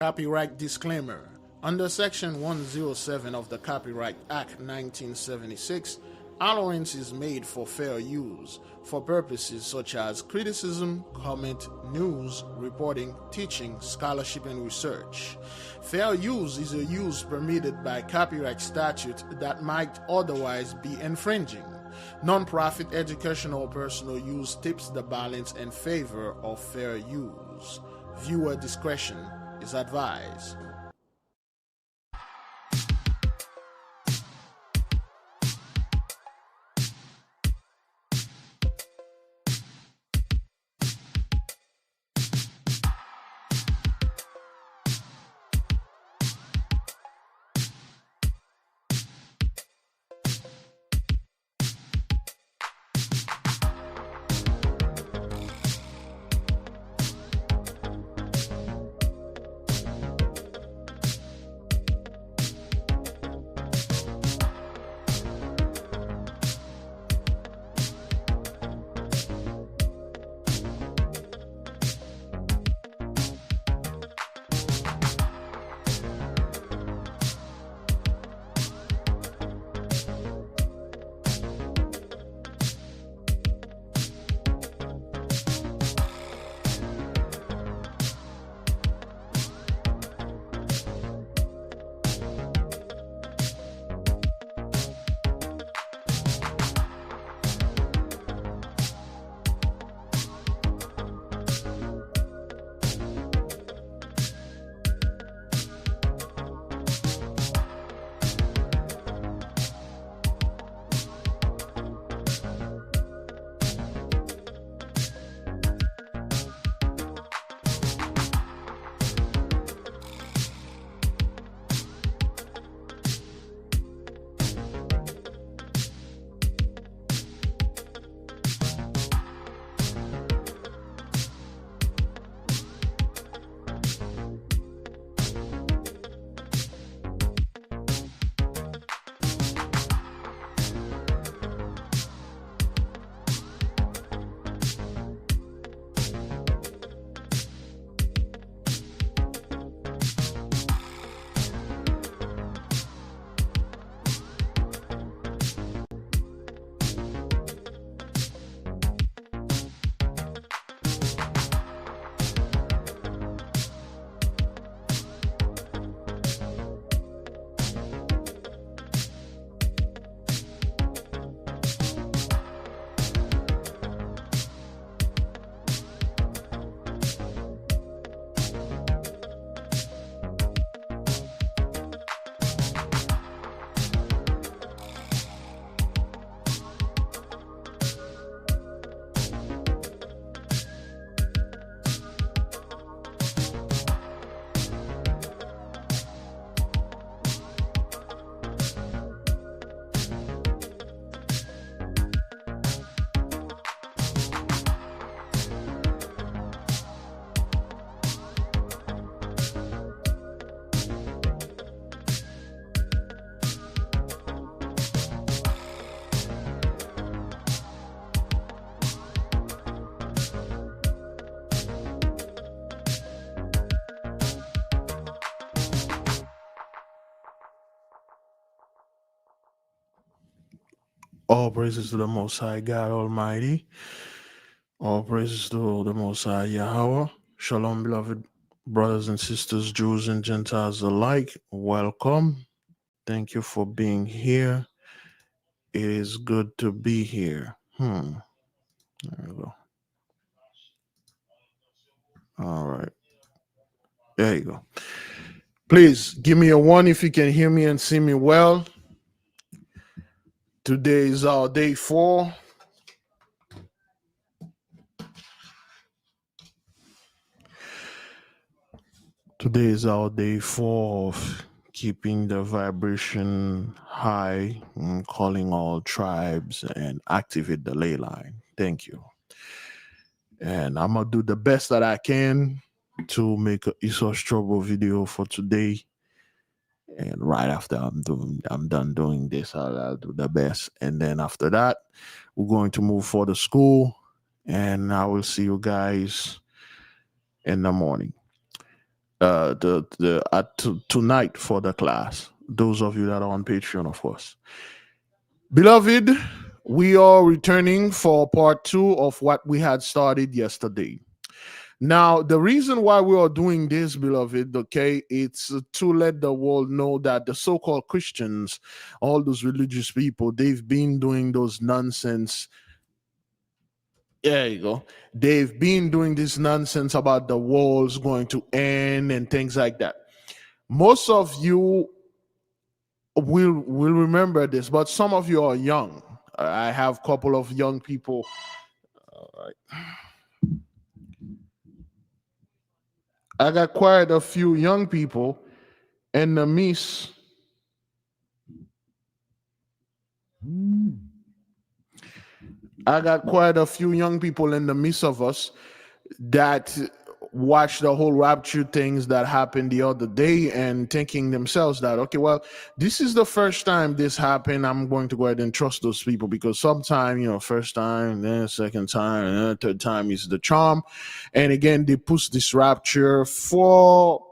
Copyright disclaimer. Under Section 107 of the Copyright Act 1976, allowance is made for fair use for purposes such as criticism, comment, news, reporting, teaching, scholarship, and research. Fair use is a use permitted by copyright statute that might otherwise be infringing. Non-profit educational or personal use tips the balance in favor of fair use. Viewer discretion is advised. All praises to the Most High God Almighty. All praises to the Most High Yahweh. Shalom, beloved brothers and sisters, Jews and Gentiles alike. Welcome. Thank you for being here. It is good to be here. There we go. All right. There you go. Please give me a 1 if you can hear me and see me well. Today is our day 4. Today is our day 4 of keeping the vibration high, and calling all tribes and activate the ley line. Thank you. And I'm going to do the best that I can to make a Esau's Trouble video for today. And right after I'm done doing this, I'll do the best. And then after that, we're going to move for the school. And I will see you guys in the morning. tonight for the class. Those of you that are on Patreon, of course. Beloved, we are returning for part 2 of what we had started yesterday. Now, the reason why we are doing this, beloved, okay, it's to let the world know that the so-called Christians, all those religious people, they've been doing those nonsense. There you go. They've been doing this nonsense about the world's going to end and things like that. Most of you will remember this, but some of you are young. I have a couple of young people. All right. I got quite a few young people in the midst. I got quite a few young people in the midst of us that watched the whole rapture things that happened the other day and thinking themselves that, okay, well, this is the first time this happened. I'm going to go ahead and trust those people because sometime, first time, then second time, and then third time is the charm. And again, they push this rapture for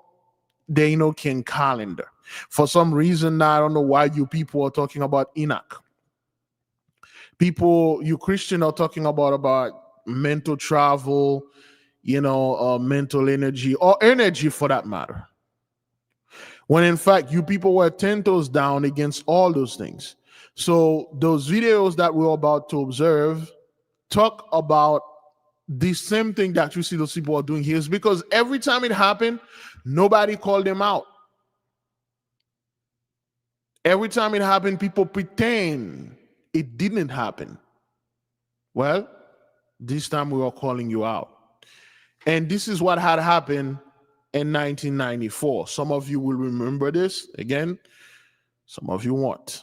the Enochian calendar. For some reason, I don't know why you people are talking about Enoch. You Christian are talking about mental travel, mental energy or energy for that matter. When in fact, you people were 10 toes down against all those things. So those videos that we're about to observe talk about the same thing that you see those people are doing here is because every time it happened, nobody called them out. Every time it happened, people pretend it didn't happen. Well, this time we are calling you out. And this is what had happened in 1994. Some of you will remember this. Again, some of you won't.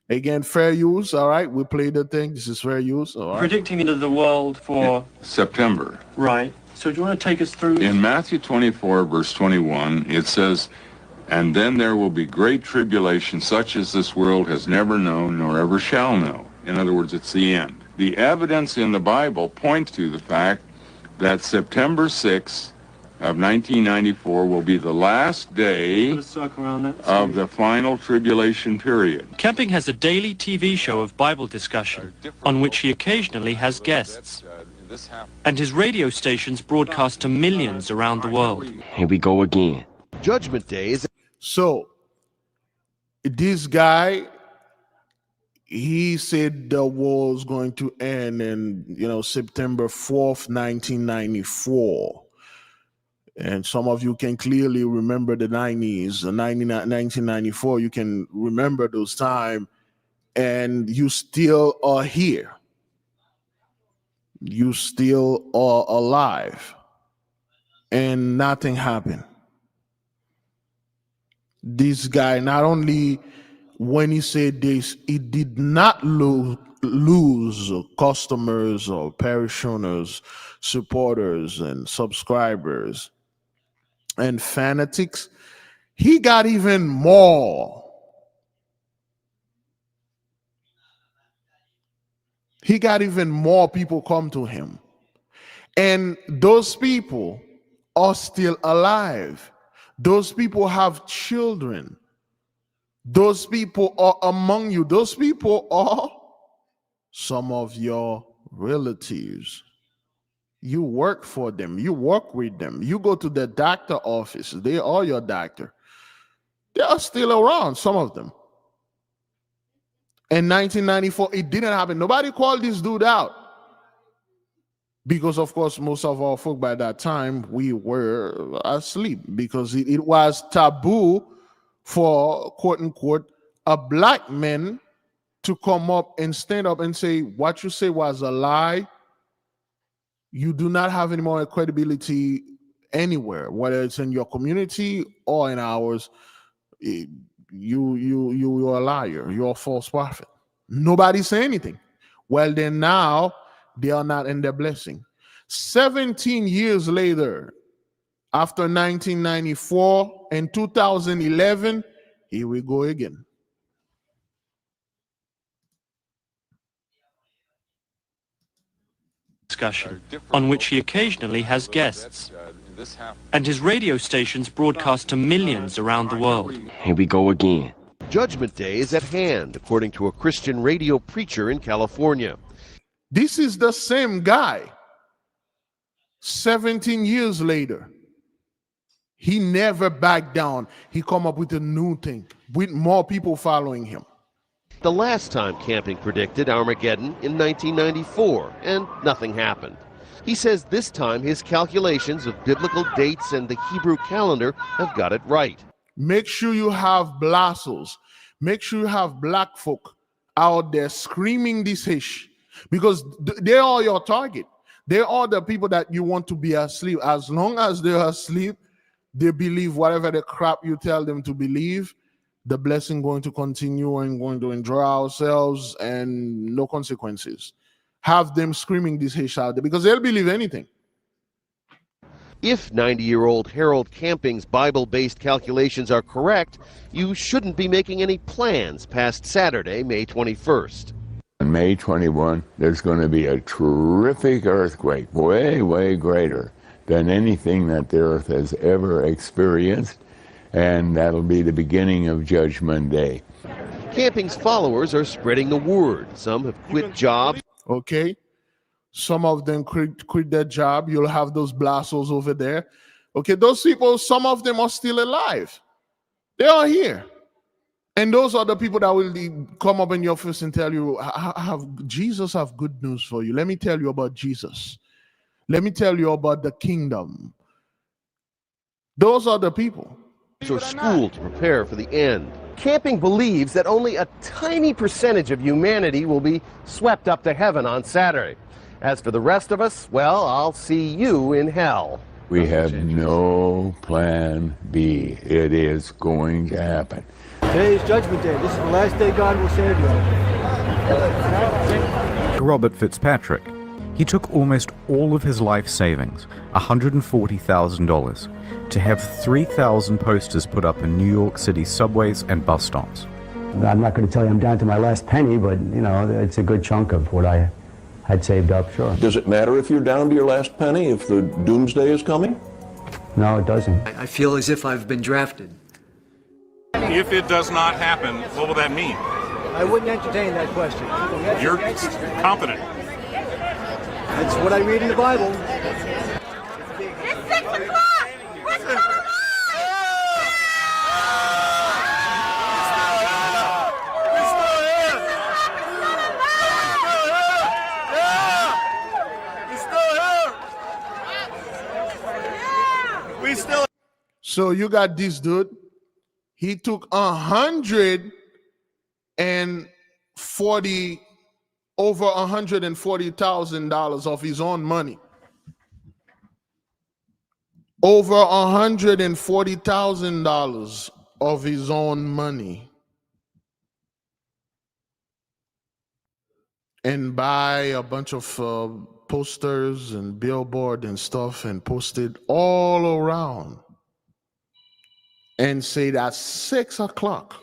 Again, fair use. All right, we played the thing. This is fair use. All right. Predicting the end of the world for September. Right. So do you want to take us through? In Matthew 24, verse 21, it says, "And then there will be great tribulation, such as this world has never known nor ever shall know." In other words, it's the end. The evidence in the Bible points to the fact that September 6th of 1994 will be the last day Put a circle around that. of the final tribulation period. Camping has a daily TV show of Bible discussion on which he occasionally has guests. And his radio stations broadcast to millions around the world. Here we go again. Judgment Day is. So, this guy, he said the war is going to end in, September 4th, 1994. And some of you can clearly remember the 90s, 1994. You can remember those times, and you still are here. You still are alive, and nothing happened. This guy, not only when he said this, he did not lose customers or parishioners, supporters, and subscribers and fanatics. He got even more. He got even more people come to him. And those people are still alive. Those people have children. Those people are among you. Those people are some of your relatives. You work for them. You work with them. You go to the doctor office. They are your doctor. They are still around, some of them. In 1994, it didn't happen. Nobody called this dude out. Because, of course, most of our folk by that time, we were asleep. Because it was taboo for, quote unquote, a black man to come up and stand up and say, what you say was a lie. You do not have any more credibility anywhere, whether it's in your community or in ours. You're a liar. You're a false prophet. Nobody say anything. Well, then now they are not in their blessing. 17 years later, after 1994 and 2011, here we go again. Discussion on which he occasionally has guests. and his radio stations broadcast to millions around the world. Here we go again. Judgment Day is at hand, according to a Christian radio preacher in California. This is the same guy. 17 years later, he never backed down. He come up with a new thing, with more people following him. The last time camping predicted Armageddon in 1994, and nothing happened. He says this time his calculations of biblical dates and the Hebrew calendar have got it right. Make sure you have blassos. Make sure you have black folk out there screaming this ish, because they are your target. They are the people that you want to be asleep. As long as they're asleep, they believe whatever the crap you tell them to believe. The blessing going to continue and going to enjoy ourselves and no consequences. Have them screaming this ish out there because they'll believe anything. If 90-year-old Harold Camping's Bible-based calculations are correct, you shouldn't be making any plans past Saturday, May 21st. On May 21, there's going to be a terrific earthquake, way, way greater than anything that the earth has ever experienced, and that'll be the beginning of Judgment Day. Camping's followers are spreading the word. Some have quit jobs. Okay. Some of them quit their job. You'll have those blassos over there. Okay, those people, some of them are still alive. They are here. And those are the people that will come up in your face and tell you, Jesus have good news for you. Let me tell you about Jesus. Let me tell you about the kingdom. Those are the people. Or school to prepare for the end. Camping believes that only a tiny percentage of humanity will be swept up to heaven on Saturday. As for the rest of us, well, I'll see you in hell. We have no plan B. It is going to happen. Today is Judgment Day. This is the last day God will save you. Robert Fitzpatrick. He took almost all of his life savings, $140,000, to have 3,000 posters put up in New York City subways and bus stops. I'm not going to tell you I'm down to my last penny, but, you know, it's a good chunk of what I had saved up, sure. Does it matter if you're down to your last penny, if the doomsday is coming? No, it doesn't. I feel as if I've been drafted. If it does not happen, what will that mean? I wouldn't entertain that question. You're confident. That's what I read in the Bible. It's 6 o'clock! What's going on? So you got this dude. He took over $140,000 of his own money. Over $140,000 of his own money. And buy a bunch of posters and billboard and stuff and post it all around. And say that 6 o'clock,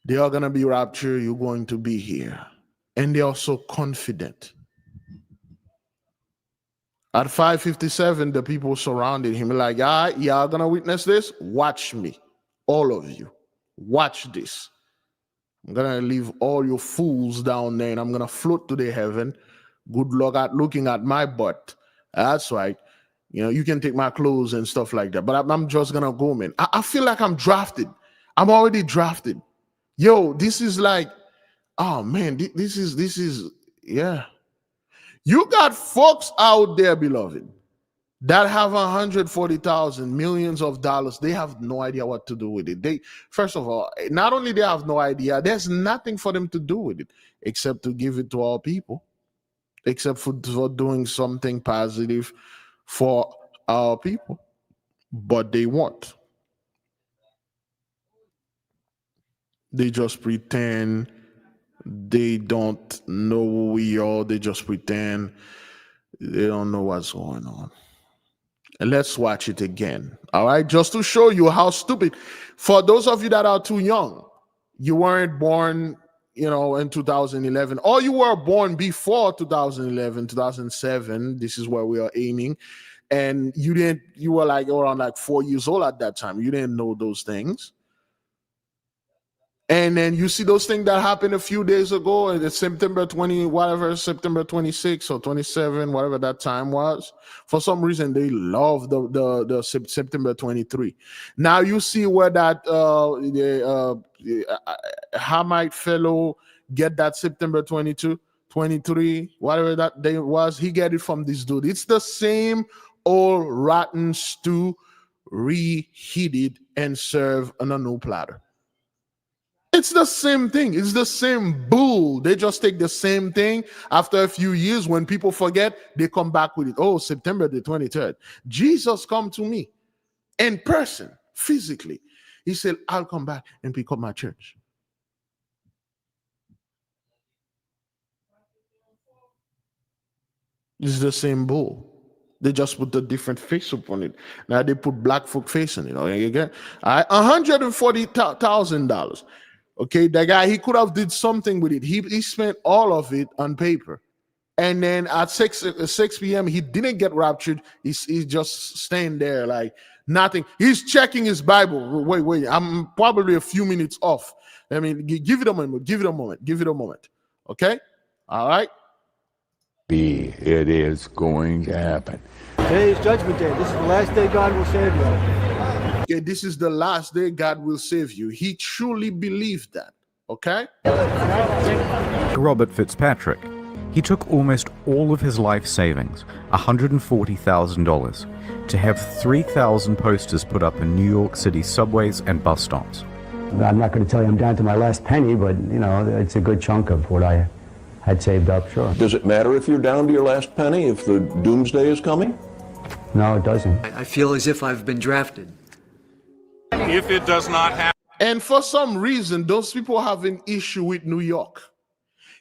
they are going to be raptured, you're going to be here. And they are so confident. At 5:57, the people surrounded him like, all right, y'all going to witness this? Watch me, all of you. Watch this. I'm going to leave all you fools down there and I'm going to float to the heaven. Good luck at looking at my butt. That's right. You know, you can take my clothes and stuff like that, but I'm just going to go, man. I feel like I'm drafted. I'm already drafted. Yo, this is like, oh, man, this is, yeah. You got folks out there, beloved, that have 140,000, millions of dollars. They have no idea what to do with it. First of all, not only they have no idea, there's nothing for them to do with it except to give it to all people, except for doing something positive for our people, but they won't. They just pretend they don't know who we are. They just pretend they don't know what's going on. And let's watch it again. All right, just to show you how stupid. For those of you that are too young, you weren't born, in 2011, or you were born before 2011, 2007. This is where we are aiming. and you were like around like 4 years old at that time. You didn't know those things. And then you see those things that happened a few days ago, and it's September 20, whatever, September 26 or 27, whatever that time was. For some reason, they love the September 23. Now you see where that Hamite fellow get that September 22, 23, whatever that day was. He get it from this dude. It's the same old rotten stew reheated and served on a new platter. It's the same thing. It's the same bull. They just take the same thing. After a few years, when people forget, they come back with it. Oh, September the 23rd. Jesus come to me in person, physically. He said, I'll come back and pick up my church. It's the same bull. They just put a different face upon it. Now they put black folk face on it. Okay, again, $140,000. Okay, the guy, he could have did something with it. He spent all of it on paper. And then at 6 p.m., he didn't get raptured. He's just staying there like nothing. He's checking his Bible. Wait. I'm probably a few minutes off. I mean, give it a moment. Give it a moment. Okay? All right? It is going to happen. Today is Judgment Day. This is the last day God will save you. Okay, this is the last day God will save you. He truly believed that. Okay? Robert Fitzpatrick. He took almost all of his life savings, $140,000, to have 3,000 posters put up in New York City subways and bus stops. I'm not going to tell you I'm down to my last penny, but, you know, it's a good chunk of what I had saved up, sure. Does it matter if you're down to your last penny, if the doomsday is coming? No, it doesn't. I feel as if I've been drafted. If it does not happen. And for some reason, those people have an issue with New York.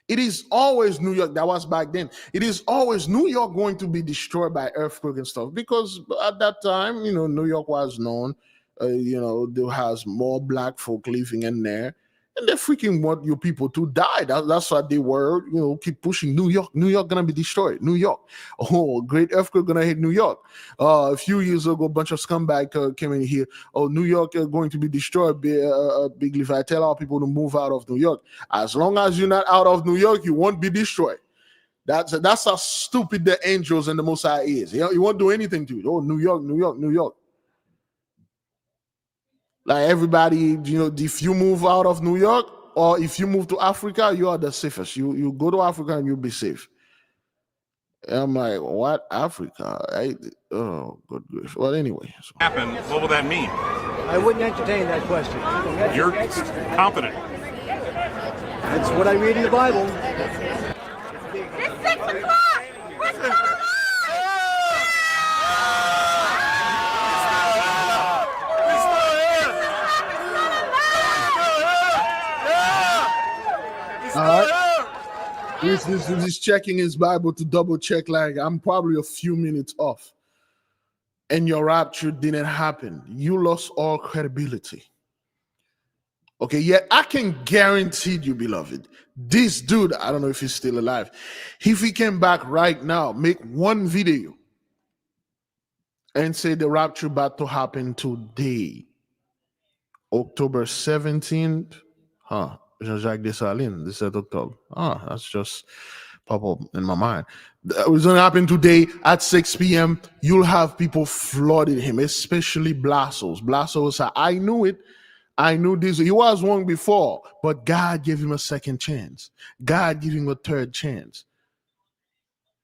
It is always New York. That was back then. It is always New York going to be destroyed by earthquake and stuff. Because at that time, you know, New York was known, you know, there has more black folk living in there. And they freaking want you people to die. That's what they were, you know, keep pushing New York. New York gonna be destroyed. New York. Oh, great earthquake gonna hit New York. A few years ago, a bunch of scumbag came in here. Oh, New York going to be destroyed. Big Levi, tell our people to move out of New York. As long as you're not out of New York, you won't be destroyed. That's how stupid the angels and the Most High is. You won't do anything to it. Oh, New York, New York, New York. Like everybody, you know, if you move out of New York or if you move to Africa, you are the safest. You go to Africa and you'll be safe. And I'm like, what? Africa? Oh, good grief. Well, anyway. So. Happen, what will that mean? I wouldn't entertain that question. You're confident. That's what I read in the Bible. It's 6 o'clock! What's going on? He's checking his Bible to double check, like, I'm probably a few minutes off. And your rapture didn't happen. You lost all credibility. Okay, yet I can guarantee you, beloved, this dude, I don't know if he's still alive, if he came back right now, make one video and say the rapture about to happen today, October 17th, Jean-Jacques Dessalines, 17 October. That's just pop up in my mind. It was going to happen today at 6 p.m. You'll have people flooding him, especially Blassos. Blassos said, I knew it. I knew this. He was wrong before, but God gave him a second chance. God gave him a third chance.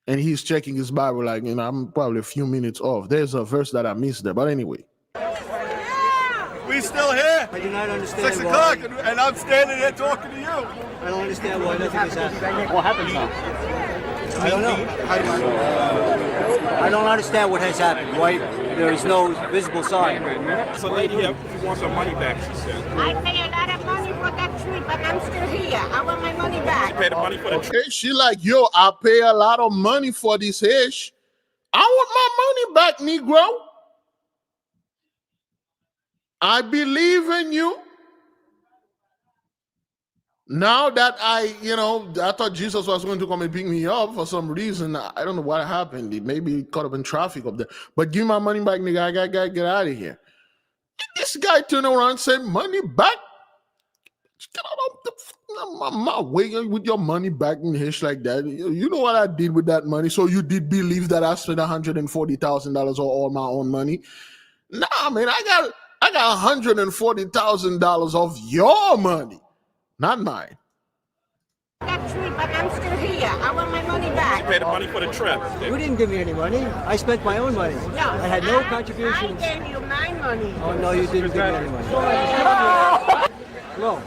And he's checking his Bible like, you know, I'm probably a few minutes off. There's a verse that I missed there, but anyway. We still here. I do not understand 6 why. o'clock, and I'm standing here talking to you. I don't understand why nothing has happened. What happened now? I don't know. I don't understand what has happened. Why there is no visible sign. It's a lady here who wants her money back, she said. I pay a lot of money for that tree, but I'm still here. I want my money back. You pay the money for the Okay, she like, yo, I pay a lot of money for this hash. I want my money back, Negro. I believe in you. Now that I thought Jesus was going to come and pick me up for some reason. I don't know what happened. It maybe caught up in traffic up there. But give me my money back, nigga. I gotta get out of here. This guy turned around and said, money back? Get out of my way with your money back and hish like that. You know what I did with that money? So you did believe that I spent $140,000 or all my own money? Nah, man, I got $140,000 of your money, not mine. That trip, but I'm still here. I want my money back. You paid the money for the trip. You didn't give me any money. I spent my own money. No, I had no contributions. I gave you my money. Oh, no, you didn't give me any money. Hello.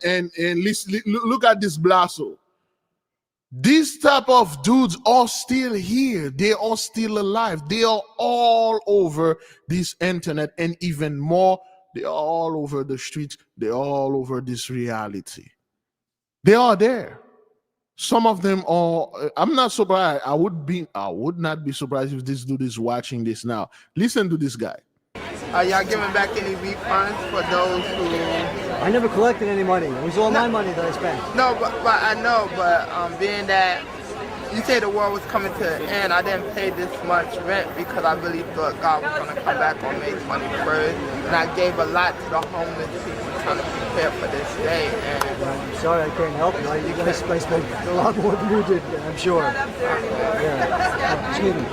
And listen, look at this blasso. These type of dudes are still here. They are still alive. They are all over this internet, and even more, they are all over the streets. They are all over this reality. They are there. Some of them are. I'm not surprised. I would not be surprised if this dude is watching this now. Listen to this guy. Are y'all giving back any refunds for those who? I never collected any money. It was all my money that I spent. No, but I know. But being that you say the world was coming to an end, I didn't pay this much rent because I really thought God was going to come back on May 21st, and I gave a lot to the homeless people trying to prepare for this day. And I'm sorry, I can't help you. You guys spent a lot more than you did, I'm sure. Yeah. Excuse me.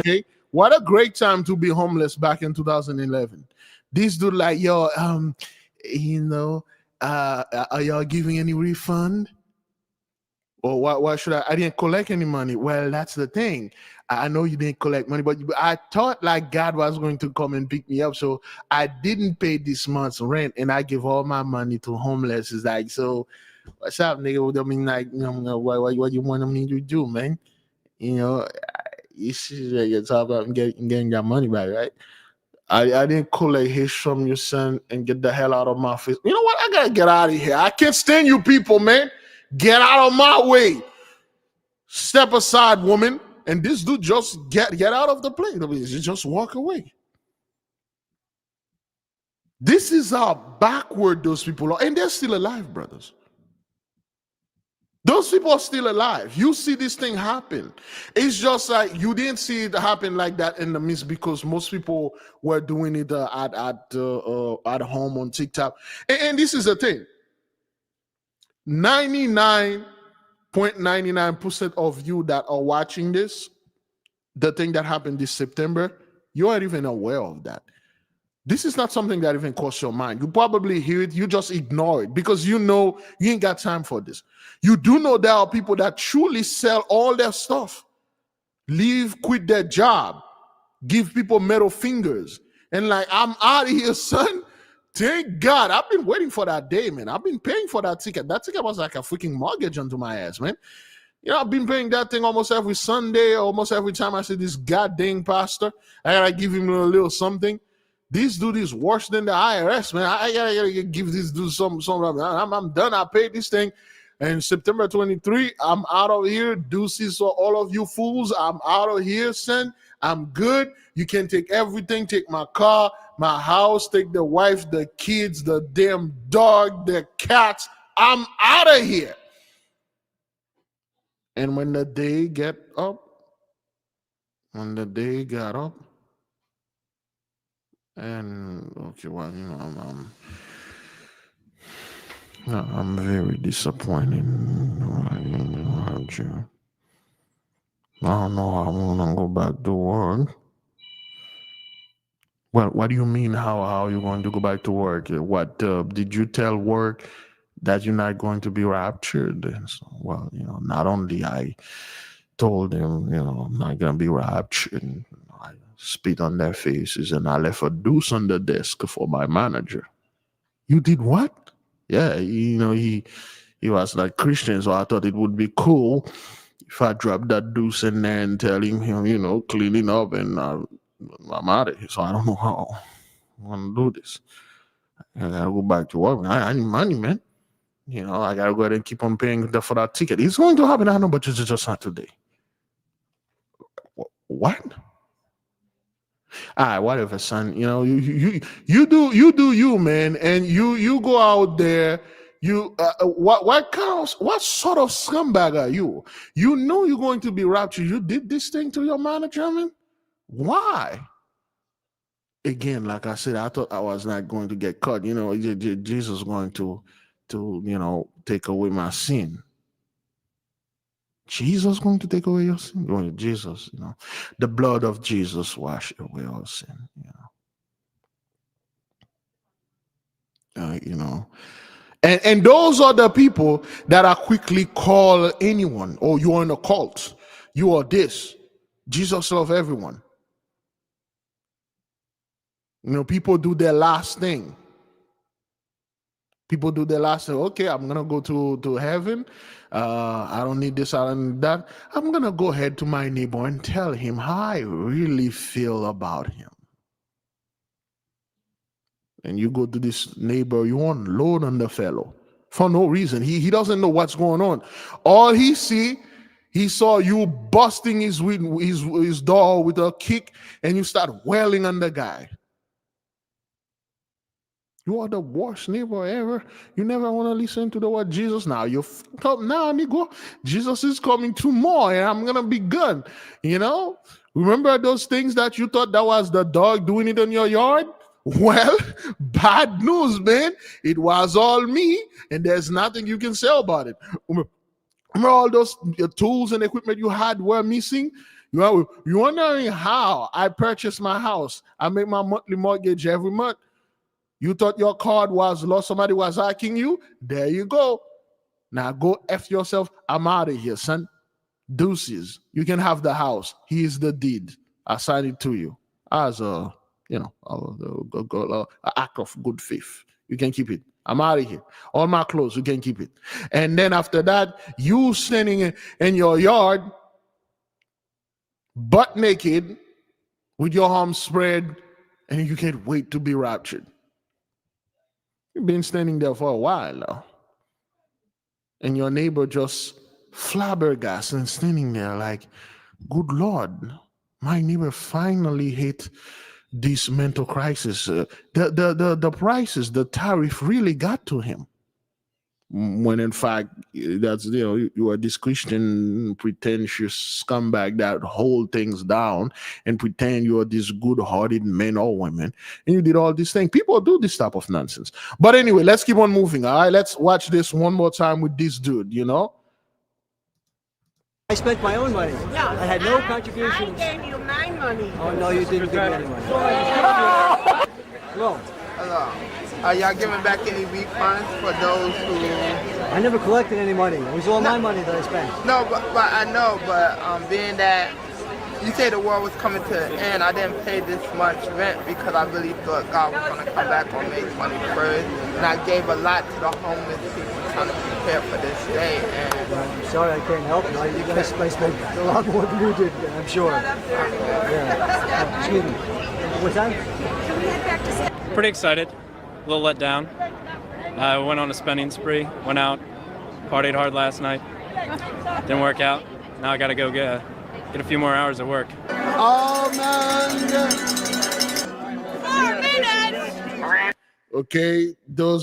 Okay. What a great time to be homeless back in 2011. This dude like, yo, are y'all giving any refund? Or why should I didn't collect any money? Well, that's the thing. I know you didn't collect money, but I thought like God was going to come and pick me up. So I didn't pay this month's rent and I give all my money to homeless. It's like, so what's up, nigga? I mean, like, what you want me to do, man? You see that you're talking about getting your money back, right? I didn't collect his from your son and get the hell out of my face. You know what? I gotta get out of here. I can't stand you people, man. Get out of my way. Step aside, woman. And this dude just get out of the plane. Just walk away. This is how backward those people are. And they're still alive, brothers. Those people are still alive. You see this thing happen. It's just like you didn't see it happen like that in the midst because most people were doing it at home on TikTok. And this is the thing. 99.99% of you that are watching this, the thing that happened this September, you aren't even aware of that. This is not something that even crossed your mind. You probably hear it, you just ignore it because you know you ain't got time for this. You do know there are people that truly sell all their stuff, leave, quit their job, give people middle fingers, and like, I'm out of here, son. Thank God. I've been waiting for that day, man. I've been paying for that ticket. That ticket was like a freaking mortgage onto my ass, man. I've been paying that thing almost every Sunday, almost every time I see this goddamn pastor. I gotta give him a little something. This dude is worse than the IRS, man. I gotta give this dude some. I'm done. I paid this thing. And September 23, I'm out of here. Deuces for all of you fools. I'm out of here, son. I'm good. You can take everything. Take my car, my house, take the wife, the kids, the damn dog, the cats. I'm out of here. And when the day got up, and okay, well, I'm very disappointed. I don't know how I'm gonna go back to work. Well, what do you mean? How are you going to go back to work? What did you tell work that you're not going to be raptured? And so, well, not only I told them, I'm not gonna be raptured. And I spit on their faces and I left a deuce on the desk for my manager. You did what? Yeah, he was like Christian, so I thought it would be cool if I dropped that deuce in there and telling him, cleaning up and I'm out of here. So I don't know how I'm going to do this. I got to go back to work. I need money, man. I got to go ahead and keep on paying for that ticket. It's going to happen, I know, but it's just not today. What? All right, whatever, son. You do you, man, and you go out there, what sort of scumbag are you? You know you're going to be raptured. You did this thing to your manager, man. Why? Again, like I said, I thought I was not going to get caught. Jesus is going to take away my sin. Jesus going to take away your sin. Well, Jesus, the blood of Jesus wash away all sin. And those are the people that are quickly call anyone. Oh, you are in a cult. You are this. Jesus loves everyone. People do their last thing. People do their last thing. Okay, I'm going to go to heaven. I don't need this, I don't need that. I'm going to go ahead to my neighbor and tell him how I really feel about him. And you go to this neighbor, you unload on the fellow for no reason. He doesn't know what's going on. All he saw you busting his door with a kick, and you start wailing on the guy. You are the worst neighbor ever. You never want to listen to the word Jesus. Now you're up now, nigga. Jesus is coming tomorrow, and I'm gonna be good. Remember those things that you thought that was the dog doing it in your yard? Well, bad news, man. It was all me, and there's nothing you can say about it. Remember all those tools and equipment you had were missing? You're wondering how I purchased my house. I make my monthly mortgage every month. You thought your card was lost, somebody was hacking you? There you go. Now go F yourself. I'm out of here, son. Deuces. You can have the house. Here's the deed. I sign it to you as an act of good faith. You can keep it. I'm out of here. All my clothes, you can keep it. And then after that, you standing in your yard, butt naked, with your arms spread, and you can't wait to be raptured. You've been standing there for a while now. And your neighbor just flabbergasted and standing there like, good Lord, my neighbor finally hit this mental crisis. The prices, the tariff really got to him. When in fact, that's, you are this Christian pretentious scumbag that hold things down and pretend you are this good-hearted men or women, and you did all these things. People do this type of nonsense. But anyway, let's keep on moving. All right, let's watch this one more time with this dude. I spent my own money. No, I had no contributions. I gave you my money. Oh, no, you didn't give me any money. Hello. Hello. Are y'all giving back any refunds for those who... I never collected any money. It was all my money that I spent. No, but I know, but being that you say the world was coming to an end, I didn't pay this much rent because I really thought God was going to come back on May 21st. And I gave a lot to the homeless people trying to prepare for this day. And I'm sorry I can't help you. You guys spent a lot more than you did, I'm sure. Yeah. Excuse me. What's that? Pretty excited. A little let down. I went on a spending spree, went out, partied hard last night. Didn't work out. Now I gotta go get a few more hours of work. Oh, man. 4 minutes. Okay,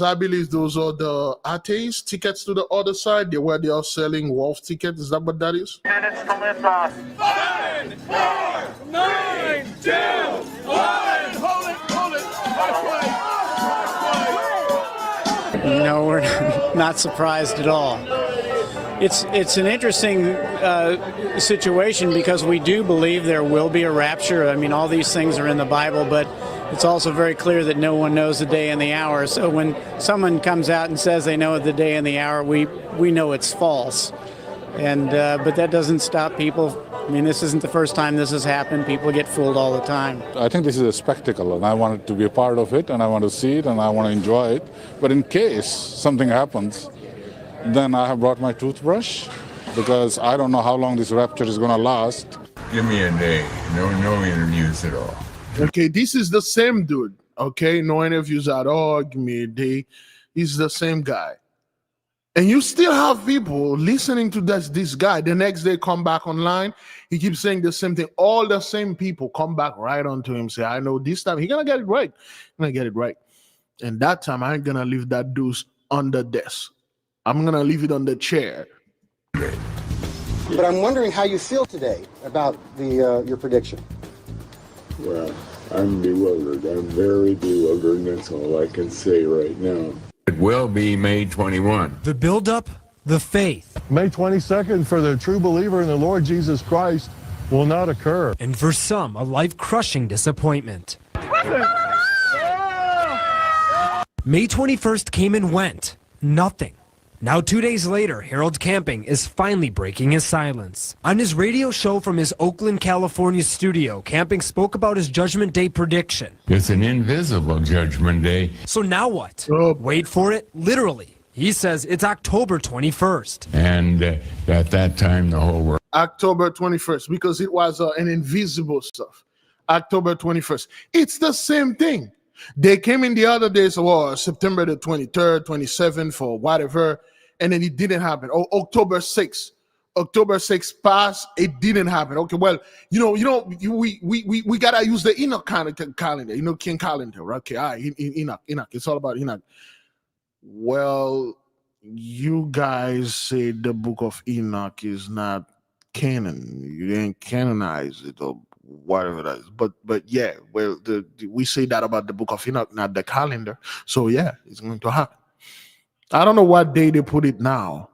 I believe those are the atheist tickets to the other side, where they are selling wolf tickets. Is that what that is? Minutes to lift off. 5, 4, 9, 2, 1. Hold it. No, we're not surprised at all. It's an interesting situation because we do believe there will be a rapture. I mean, all these things are in the Bible, but it's also very clear that no one knows the day and the hour. So when someone comes out and says they know the day and the hour, we know it's false. And but that doesn't stop people. I mean, this isn't the first time this has happened. People get fooled all the time. I think this is a spectacle, and I want to be a part of it, and I want to see it, and I want to enjoy it. But in case something happens, then I have brought my toothbrush, because I don't know how long this rapture is going to last. Give me a name. No interviews at all. Okay, this is the same dude. Okay, no interviews at all. Give me a day. He's the same guy. And you still have people listening to this guy. The next day come back online. He keeps saying the same thing. All the same people come back right onto him. Say, I know this time he's going to get it right. I'm going to get it right. And that time I ain't going to leave that deuce on the desk. I'm gonna leave it on the chair. But I'm wondering how you feel today about your prediction. Well, I'm bewildered. I'm very bewildered, and that's all I can say right now. It will be May 21. The buildup, the faith. May 22nd for the true believer in the Lord Jesus Christ will not occur. And for some, a life-crushing disappointment. May 21st came and went. Nothing. Now 2 days later, Harold Camping is finally breaking his silence. On his radio show from his Oakland, California studio, Camping spoke about his Judgment Day prediction. It's an invisible Judgment Day. So now what? Wait for it, literally. He says it's October 21st. And at that time, the whole world. October 21st, because it was an invisible stuff. October 21st. It's the same thing. They came in the other days, September the 23rd, 27th, or whatever, and then it didn't happen. October 6th. October 6th passed, it didn't happen. Okay, well, we gotta use the Enoch kind of calendar, King calendar, right? Okay, all right, Enoch. It's all about Enoch. Well, you guys say the book of Enoch is not canon. You didn't canonize it or whatever that is. But yeah, well, we say that about the book of Enoch, not the calendar. So yeah, it's going to happen. I don't know what day they put it now.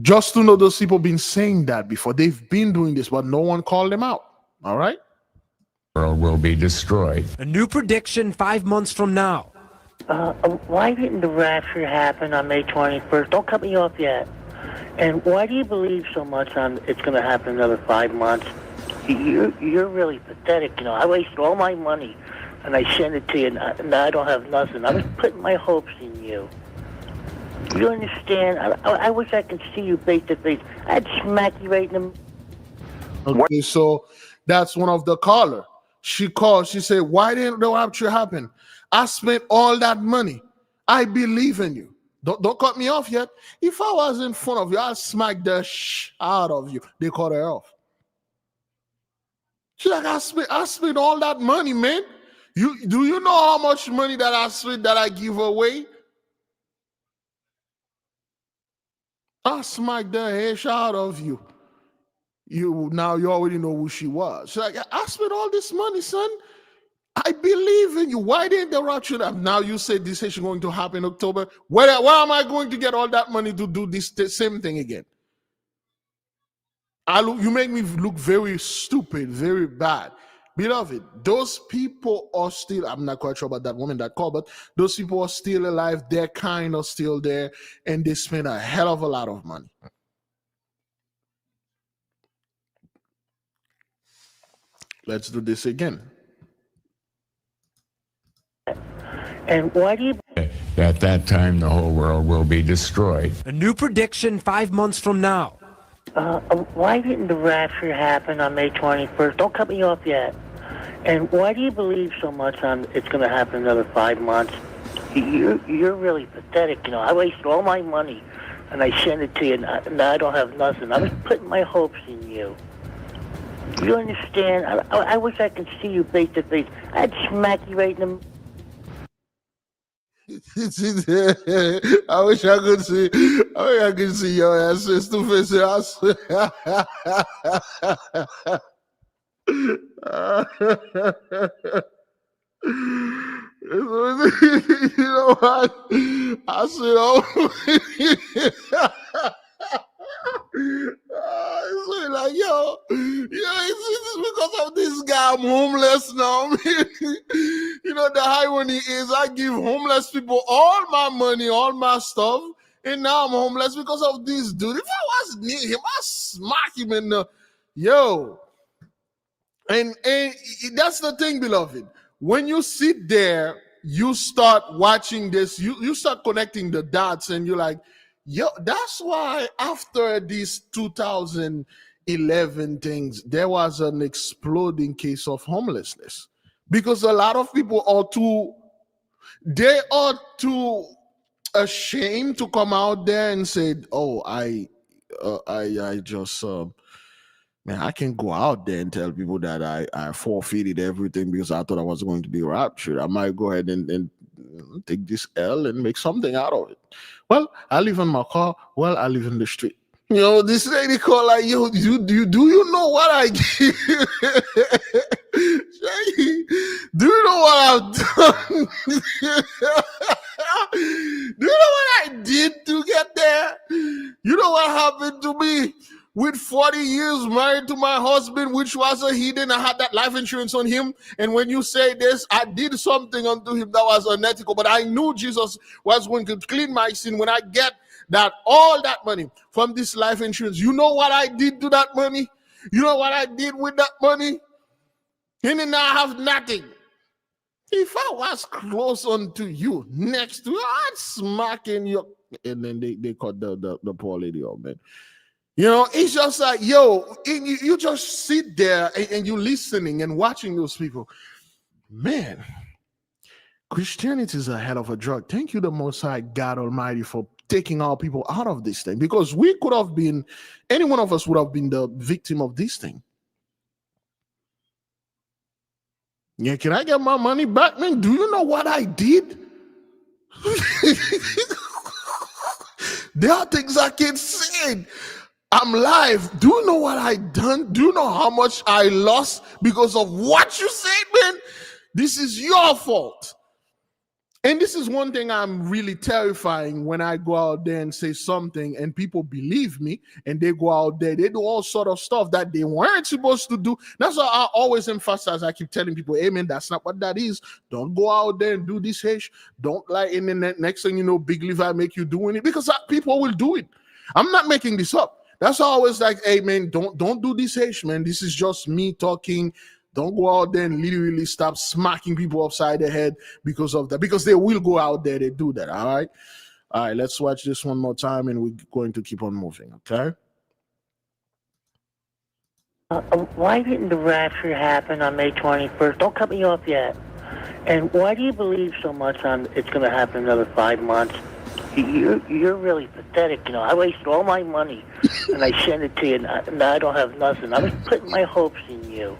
Just to know those people been saying that before. They've been doing this, but no one called them out. All right? The world will be destroyed. A new prediction 5 months from now. Why didn't the rapture happen on May 21st? Don't cut me off yet. And why do you believe so much on it's going to happen another 5 months? You're really pathetic. I wasted all my money, and I sent it to you, and now I don't have nothing. I was putting my hopes in you. You understand? I wish I could see you face to face. I'd smack you right in the... Okay, so that's one of the caller. She called. She said, why didn't the rapture happen? I spent all that money. I believe in you. Don't cut me off yet. If I was in front of you, I'd smack the out of you. They cut her off. She's like, I spent all that money, man. Do you know how much money that I spent that I give away? I smacked the head out of you. Now you already know who she was. She's like, I spent all this money, son. I believe in you. Why didn't the rapture happen? Now you say this is going to happen in October. Where am I going to get all that money to do this same thing again? You make me look very stupid, very bad. Beloved, those people are still, I'm not quite sure about that woman that called, but those people are still alive. Their kind are still there, and they spend a hell of a lot of money. Let's do this again. And why do you... At that time, the whole world will be destroyed. A new prediction 5 months from now. Why didn't the rapture happen on May 21st? Don't cut me off yet. And why do you believe so much on it's going to happen another 5 months? You're really pathetic. I wasted all my money, and I sent it to you, and now I don't have nothing. I was putting my hopes in you. You understand? I wish I could see you face to face. I'd smack you right in the... I wish I could see your ass face to face. You know what? I said, it's like, yo, it's because of this guy. I'm homeless now. The irony is I give homeless people all my money, all my stuff, and now I'm homeless because of this dude. If I was near him, I'd smack him in the, And that's the thing, beloved. When you sit there, you start watching this, you start connecting the dots, and you're like, that's why after these 2011 things, there was an exploding case of homelessness. Because a lot of people are too ashamed to come out there and say, oh, I just Man, I can go out there and tell people that I forfeited everything because I thought I was going to be raptured. I might go ahead and take this L and make something out of it. Well, I live in my car. Well, I live in the street. This lady call like, yo, do you know what I did? Do you know what I've done? Do you know what I did to get there? You know what happened to me? With 40 years married to my husband, which was a heathen, I had that life insurance on him. And when you say this, I did something unto him that was unethical. But I knew Jesus was going to clean my sin when I get that all that money from this life insurance. You know what I did to that money? You know what I did with that money? And then I have nothing. If I was close unto you, next to you, I'd smack in your... And then they caught the poor lady up, man. It's just like, yo, you just sit there and you listening and watching those people. Man, Christianity is a hell of a drug. Thank you, the Most High God Almighty, for taking our people out of this thing. Because we could have been, any one of us would have been the victim of this thing. Yeah, can I get my money back, man? Do you know what I did? There are things I can't say. I'm live. Do you know what I done? Do you know how much I lost because of what you said, man? This is your fault. And this is one thing I'm really terrifying when I go out there and say something and people believe me and they go out there, they do all sort of stuff that they weren't supposed to do. That's why I always emphasize, I keep telling people, hey man, that's not what that is. Don't go out there and do this hash. Don't like in the next thing you know, Big Levi make you doing it, because people will do it. I'm not making this up. That's always like, hey man, don't do this hash, man. This is just me talking. Don't go out there and literally stop smacking people upside the head because of that. Because they will go out there, they do that, all right? All right, let's watch this one more time and we're going to keep on moving, okay? Why didn't the rapture happen on May 21st? Don't cut me off yet. And why do you believe so much on it's going to happen another 5 months? You're really pathetic. I wasted all my money and I sent it to you, and now I don't have nothing. I was putting my hopes in you.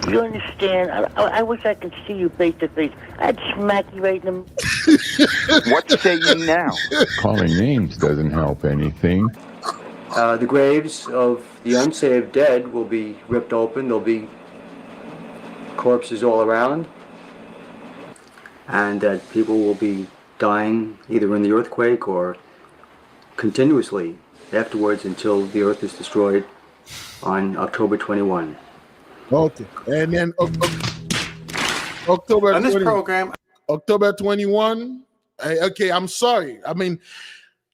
You understand? I wish I could see you face to face. I'd smack you right in the... What say you now? Calling names doesn't help anything. The graves of the unsaved dead will be ripped open. There'll be corpses all around. And that people will be dying either in the earthquake or continuously afterwards until the earth is destroyed on October 21. Okay, and then October on this 20, program, October 21. Okay, I'm sorry. I mean,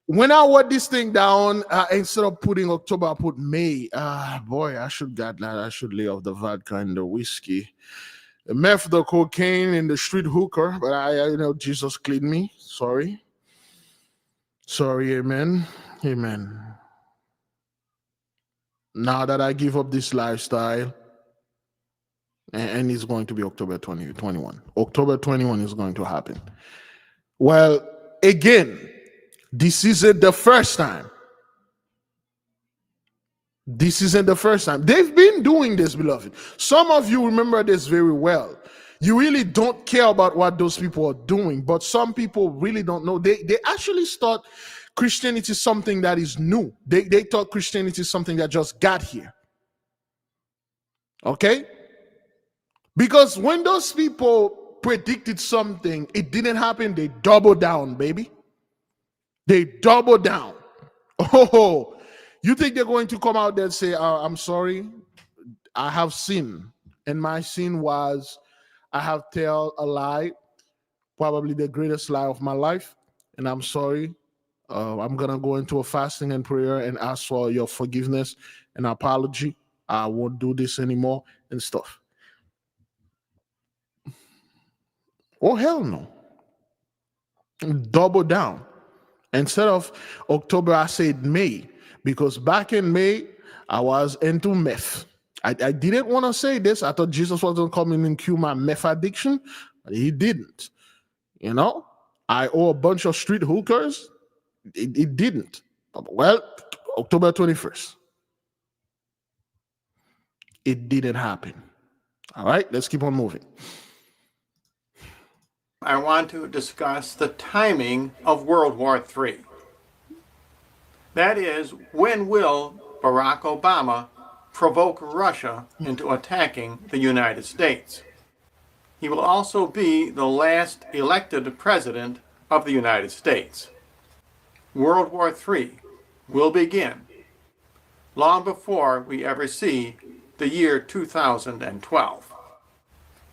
when I wrote this thing down, instead of putting October, I put May. Boy, I should got that. I should lay off the vodka and the whiskey, the meth, the cocaine, and the street hooker. But Jesus cleaned me. Sorry, amen, amen. Now that I give up this lifestyle. And it's going to be October 2021. October 21 is going to happen. Well, again, this isn't the first time. This isn't the first time. They've been doing this, beloved. Some of you remember this very well. You really don't care about what those people are doing, but some people really don't know. They actually thought Christianity is something that is new. They thought Christianity is something that just got here. Okay? Because when those people predicted something, it didn't happen, they doubled down, baby. They doubled down. Oh, you think they're going to come out there and say, I'm sorry, I have sinned. And my sin was, I have told a lie, probably the greatest lie of my life. And I'm sorry. I'm going to go into a fasting and prayer and ask for your forgiveness and apology. I won't do this anymore and stuff. Oh, hell no. Double down. Instead of October, I said May, because back in May, I was into meth. I didn't want to say this. I thought Jesus was going to come in and cure my meth addiction, but he didn't. I owe a bunch of street hookers. It didn't. Well, October 21st. It didn't happen. All right, let's keep on moving. I want to discuss the timing of World War III. That is, when will Barack Obama provoke Russia into attacking the United States? He will also be the last elected president of the United States. World War III will begin long before we ever see the year 2012.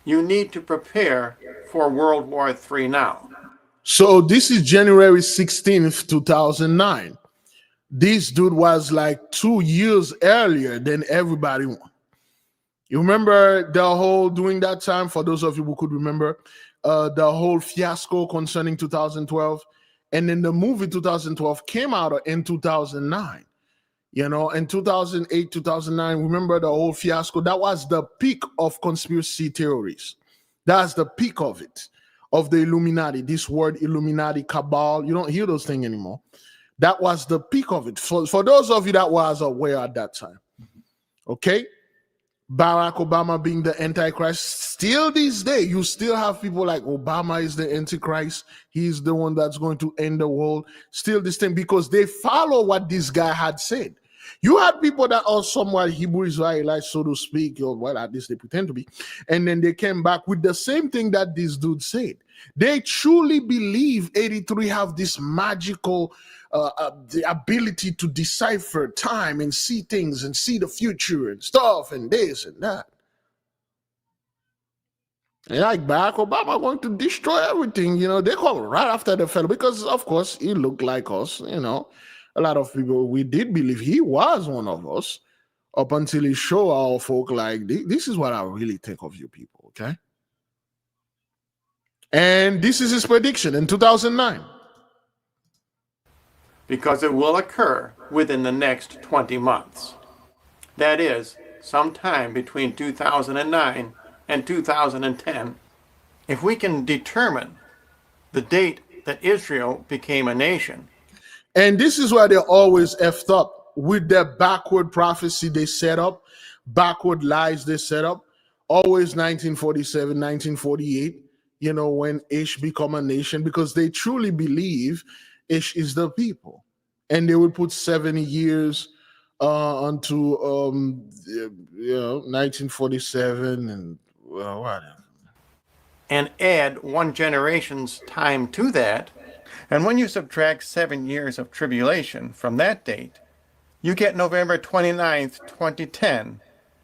You need to prepare for World War III now. So this is January 16th, 2009. This dude was like 2 years earlier than everybody. You remember the whole, during that time, for those of you who could remember, the whole fiasco concerning 2012. And then the movie 2012 came out in 2009. You know, in 2008, 2009, remember the whole fiasco? That was the peak of conspiracy theories. That's the peak of it, of the Illuminati. This word Illuminati, cabal, you don't hear those things anymore. That was the peak of it. For those of you that was aware at that time. Okay? Barack Obama being the Antichrist. Still these days, you still have people like Obama is the Antichrist. He's the one that's going to end the world. Still this thing, because they follow what this guy had said. You had people that are somewhat Hebrew Israelites, so to speak, or well, at least they pretend to be. And then they came back with the same thing that this dude said. They truly believe 83 have this magical the ability to decipher time and see things and see the future and stuff and this and that. And like Barack Obama going to destroy everything, you know, they come right after the fellow because, of course, he looked like us, you know. A lot of people, we did believe he was one of us up until he showed our folk like, this is what I really think of you people, okay? And this is his prediction in 2009. Because it will occur within the next 20 months. That is, sometime between 2009 and 2010, if we can determine the date that Israel became a nation. And this is why they're always effed up with their backward prophecy they set up, backward lies they set up. Always 1947, 1948, you know, when Ish become a nation, because they truly believe Ish is the people. And they would put 70 years onto, 1947 and whatever. And add one generation's time to that. And when you subtract 7 years of tribulation from that date, you get November 29th, 2010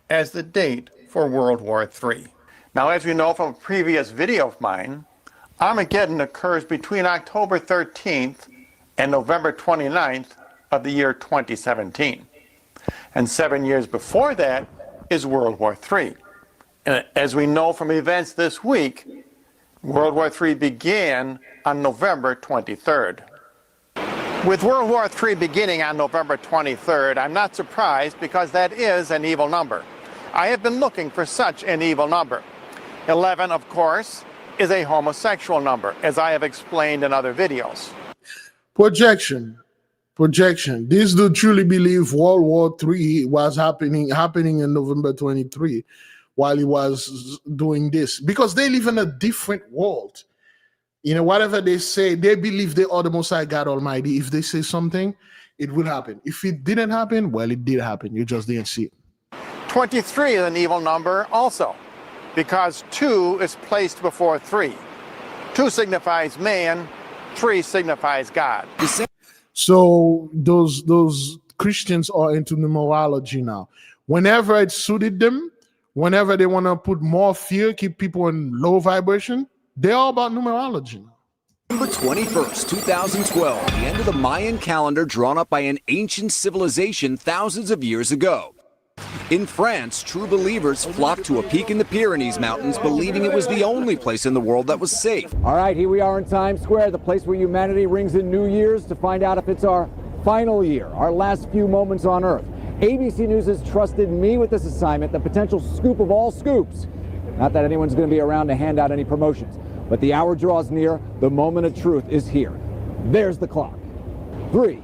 as the date for World War III. Now, as we know from a previous video of mine, Armageddon occurs between October 13th and November 29th of the year 2017. And 7 years before that is World War III. And as we know from events this week, World War III began on November 23rd. With World War III beginning on November 23rd, I'm not surprised because that is an evil number. I have been looking for such an evil number. 11, of course, is a homosexual number, as I have explained in other videos. Projection. This dude truly believe World War III was happening in November 23 while he was doing this, because they live in a different world. You know, whatever they say, they believe they are the Most High God Almighty. If they say something, it will happen. If it didn't happen, well, it did happen. You just didn't see it. 23 is an evil number also, because 2 is placed before 3. 2 signifies man, 3 signifies God. So those Christians are into numerology now. Whenever it suited them, whenever they want to put more fear, keep people in low vibration, they're all about numerology now. November 21st, 2012, the end of the Mayan calendar drawn up by an ancient civilization thousands of years ago. In France, true believers flocked to a peak in the Pyrenees Mountains, believing it was the only place in the world that was safe. All right, here we are in Times Square, the place where humanity rings in New Year's to find out if it's our final year, our last few moments on Earth. ABC News has trusted me with this assignment, the potential scoop of all scoops. Not that anyone's going to be around to hand out any promotions, but the hour draws near, the moment of truth is here. There's the clock. 3,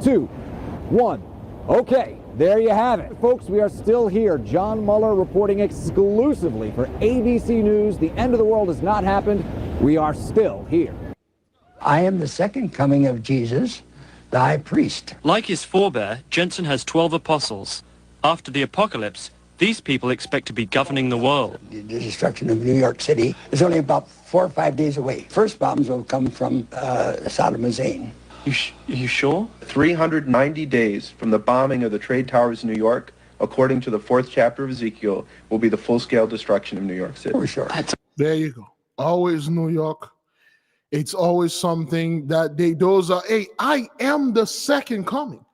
2, 1. Okay. There you have it. Folks, we are still here. John Mueller reporting exclusively for ABC News. The end of the world has not happened. We are still here. I am the second coming of Jesus, the high priest. Like his forebear, Jensen has 12 apostles. After the apocalypse, these people expect to be governing the world. The destruction of New York City is only about 4 or 5 days away. First bombs will come from Saddam Hussein. You sure? 390 days from the bombing of the Trade Towers in New York, according to the 4th chapter of Ezekiel, will be the full-scale destruction of New York City. For sure. There you go. Always New York. It's always something that those are, hey, I am the second coming.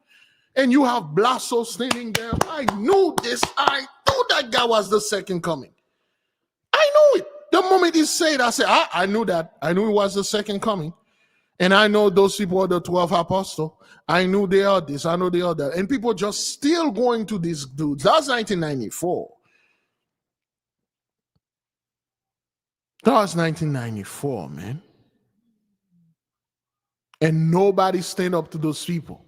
And you have Blasso standing there. I knew this. I knew that guy was the second coming. I knew it. The moment he said, I said, I knew that. I knew it was the second coming. And I know those people are the 12 apostles. I knew they are this. I know they are that. And people just still going to these dudes. That's 1994. That was 1994, man. And nobody stand up to those people.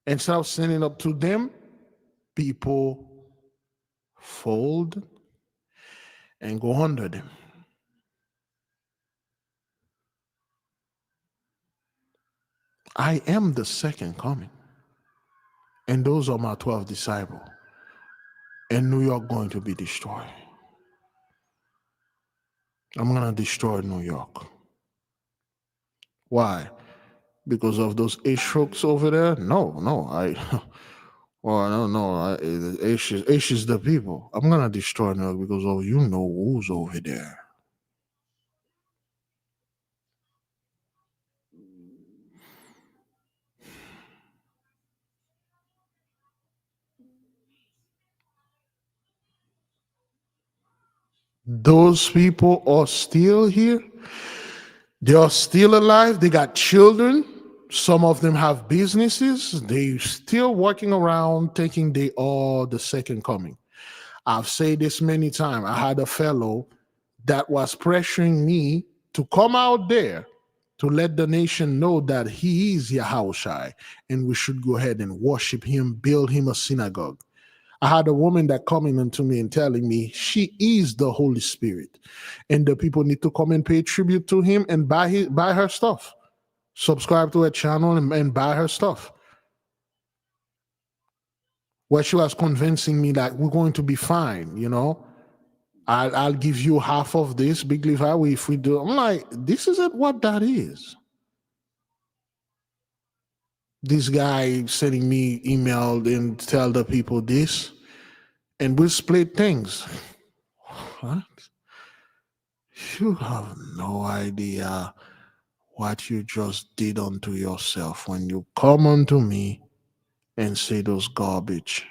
Instead of standing up to them, people fold and go under them. I am the second coming. And those are my 12 disciples. And New York going to be destroyed. I'm going to destroy New York. Why? Because of those H-strokes over there? No. H is the people. I'm going to destroy New York because of you know who's over there. Those people are still here. They are still alive. They got children. Some of them have businesses. They still working around thinking they are the second coming. I've said this many times. I had a fellow that was pressuring me to come out there to let the nation know that he is Yahushai and we should go ahead and worship him, build him a synagogue. I had a woman that coming unto me and telling me she is the Holy Spirit and the people need to come and pay tribute to him and buy her stuff. Subscribe to her channel and buy her stuff. Where she was convincing me that we're going to be fine, you know. I'll give you half of this, Big Levi, if we do. I'm like, this isn't what that is. This guy sending me email and tell the people this, and we'll split things. What? You have no idea what you just did unto yourself when you come unto me and say those garbage.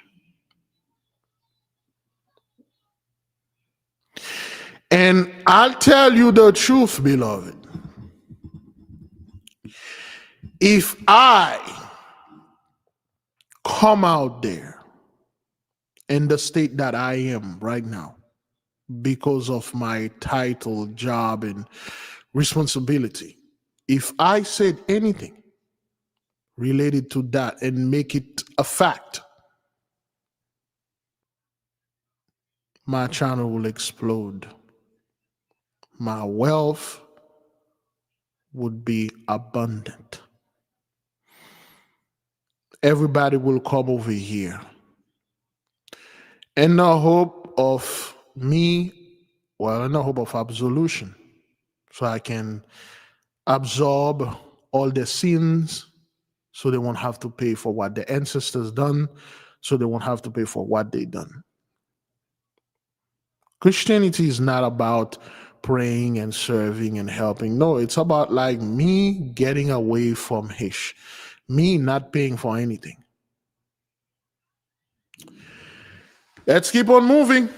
And I'll tell you the truth, beloved. If I come out there in the state that I am right now, because of my title, job, and responsibility, if I said anything related to that and make it a fact, my channel will explode. My wealth would be abundant. Everybody will come over here. In the hope of me, in the hope of absolution, so I can absorb all their sins, so they won't have to pay for what their ancestors done, so they won't have to pay for what they done. Christianity is not about praying and serving and helping. No, it's about like me getting away from Hish, me not paying for anything. Let's keep on moving.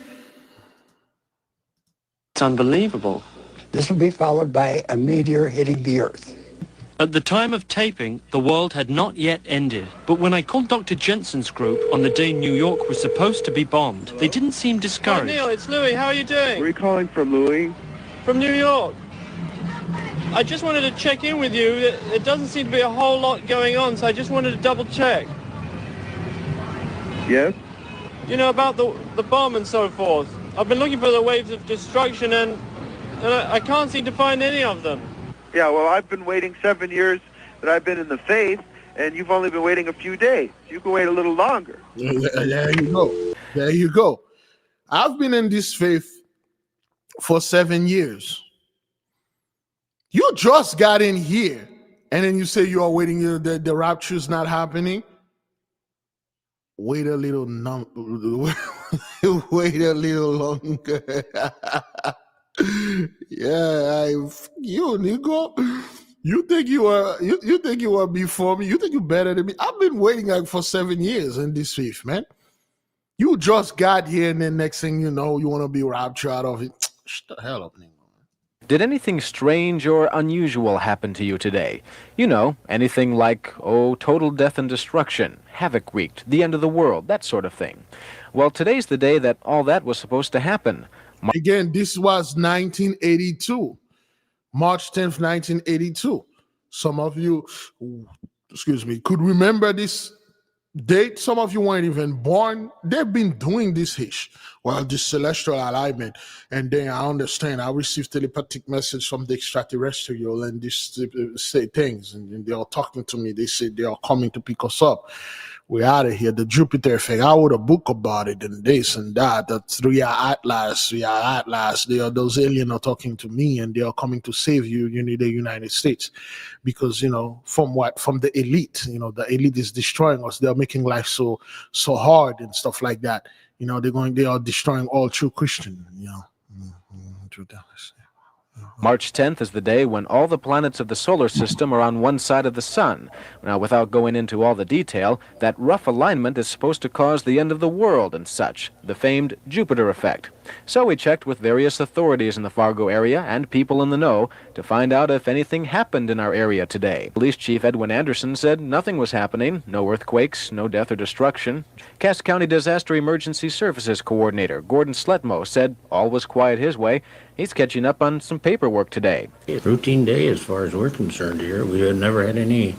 It's unbelievable. This will be followed by a meteor hitting the Earth. At the time of taping, the world had not yet ended. But when I called Dr. Jensen's group on the day New York was supposed to be bombed, they didn't seem discouraged. Hi, Neil, it's Louis. How are you doing? Where are you calling from, Louis? From New York. I just wanted to check in with you. It doesn't seem to be a whole lot going on, so I just wanted to double check. Yes? You know, about the bomb and so forth. I've been looking for the waves of destruction and I can't seem to find any of them. Yeah, well, I've been waiting 7 years that I've been in the faith, and you've only been waiting a few days. You can wait a little longer. There you go. There you go. I've been in this faith for 7 years. You just got in here, and then you say you are waiting. The rapture is not happening. Wait a little. Wait a little longer. Yeah, you Nico. You think you are before me? You think you're better than me? I've been waiting like for 7 years in this faith, man. You just got here, and then next thing you know, you want to be raptured out of it. Shut the hell up, Nico. Did anything strange or unusual happen to you today? You know, anything like, total death and destruction, havoc wreaked, the end of the world, that sort of thing. Well, today's the day that all that was supposed to happen. Again, this was 1982, March 10th, 1982. Some of you, could remember this date. Some of you weren't even born. They've been doing this this celestial alignment. And then I understand, I received telepathic message from the extraterrestrial and this say things. And they are talking to me. They said they are coming to pick us up. We're out of here. The Jupiter effect. I wrote a book about it and this and that. The 3-year Atlas. They are, those aliens are talking to me and they are coming to save you, the United States. Because, from the elite, the elite is destroying us. They are making life so hard and stuff like that. They are destroying all true Christian, March 10th is the day when all the planets of the solar system are on one side of the sun. Now, without going into all the detail, that rough alignment is supposed to cause the end of the world and such, the famed Jupiter effect. So we checked with various authorities in the Fargo area and people in the know to find out if anything happened in our area today. Police Chief Edwin Anderson said nothing was happening, no earthquakes, no death or destruction. Cass County Disaster Emergency Services Coordinator Gordon Sletmo said all was quiet his way. He's catching up on some paperwork today. It's a routine day as far as we're concerned here. We have never had any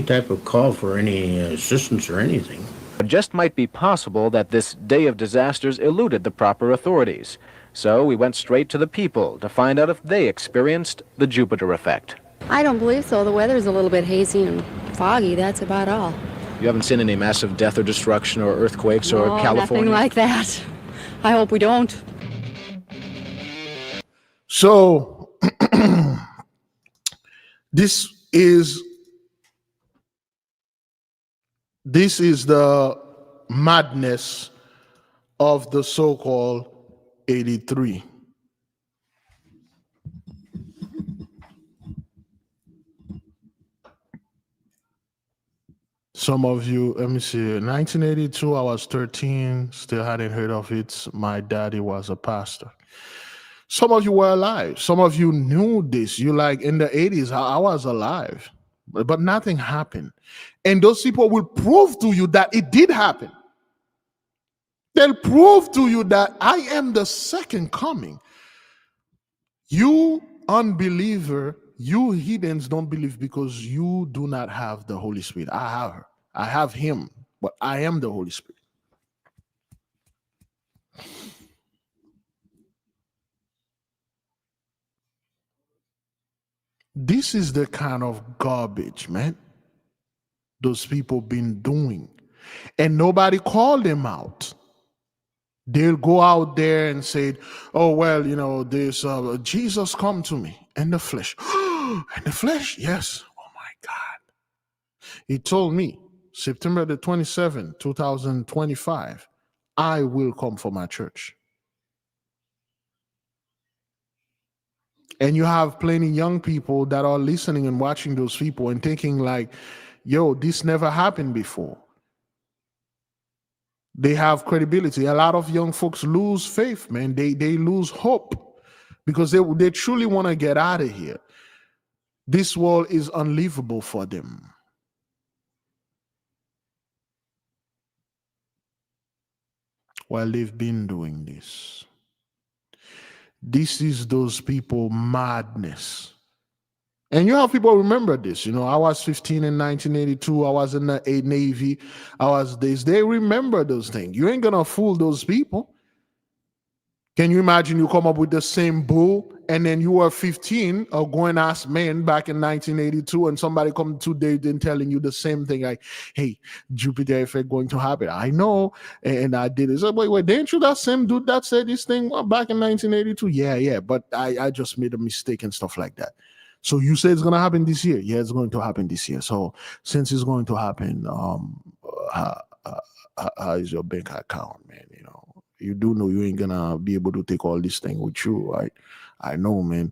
type of call for any assistance or anything. It just might be possible that this day of disasters eluded the proper authorities. So we went straight to the people to find out if they experienced the Jupiter effect. I don't believe so. The weather's a little bit hazy and foggy. That's about all. You haven't seen any massive death or destruction or earthquakes or California? Nothing like that. I hope we don't. So this is the madness of the so-called 83. Some of you, let me see, 1982, I was 13, still hadn't heard of it. My daddy was a pastor. Some of you were alive. Some of you knew this. You like in the 80s, I was alive, but nothing happened. And those people will prove to you that it did happen. They'll prove to you that I am the second coming. You unbeliever, you heathens don't believe because you do not have the Holy Spirit. I have her. I have him, but I am the Holy Spirit. This is the kind of garbage, man, those people been doing. And nobody called them out. They'll go out there and say, oh, well, there's Jesus come to me in the flesh. In the flesh? Yes. Oh, my God. He told me, September the 27th, 2025, I will come for my church. And you have plenty young people that are listening and watching those people and thinking like, yo, this never happened before. They have credibility. A lot of young folks lose faith, man. They lose hope because they truly want to get out of here. This world is unlivable for them. While they've been doing this. This is those people madness. And you have people remember this. I was 15 in 1982. I was in the Navy. They remember those things. You ain't gonna fool those people. Can you imagine you come up with the same bull and then you were 15 or going ass man back in 1982 and somebody come today and telling you the same thing like, hey, Jupiter effect going to happen. I know, and I did it. So wait, didn't you that same dude that said this thing back in 1982? Yeah, but I just made a mistake and stuff like that. So you say it's going to happen this year. Yeah, it's going to happen this year. So since it's going to happen, how is your bank account, man? You do know you ain't gonna be able to take all this thing with you, right? I know, man.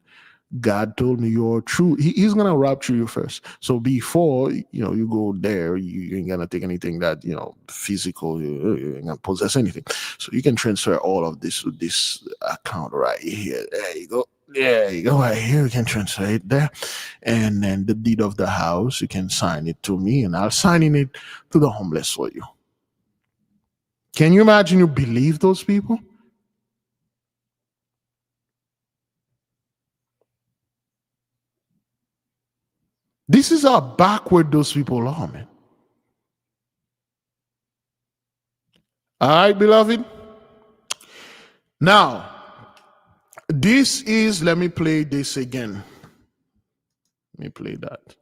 God told me you're true. He's gonna rapture you first. So before you go there, you ain't gonna take anything that physical. You ain't gonna possess anything. So you can transfer all of this to this account right here. There you go. There you go. Right here, you can transfer it there, and then the deed of the house, you can sign it to me, and I'll sign it to the homeless for you. Can you imagine you believe those people? This is how backward those people are, man. All right, beloved. Now, let me play this again. Let me play that.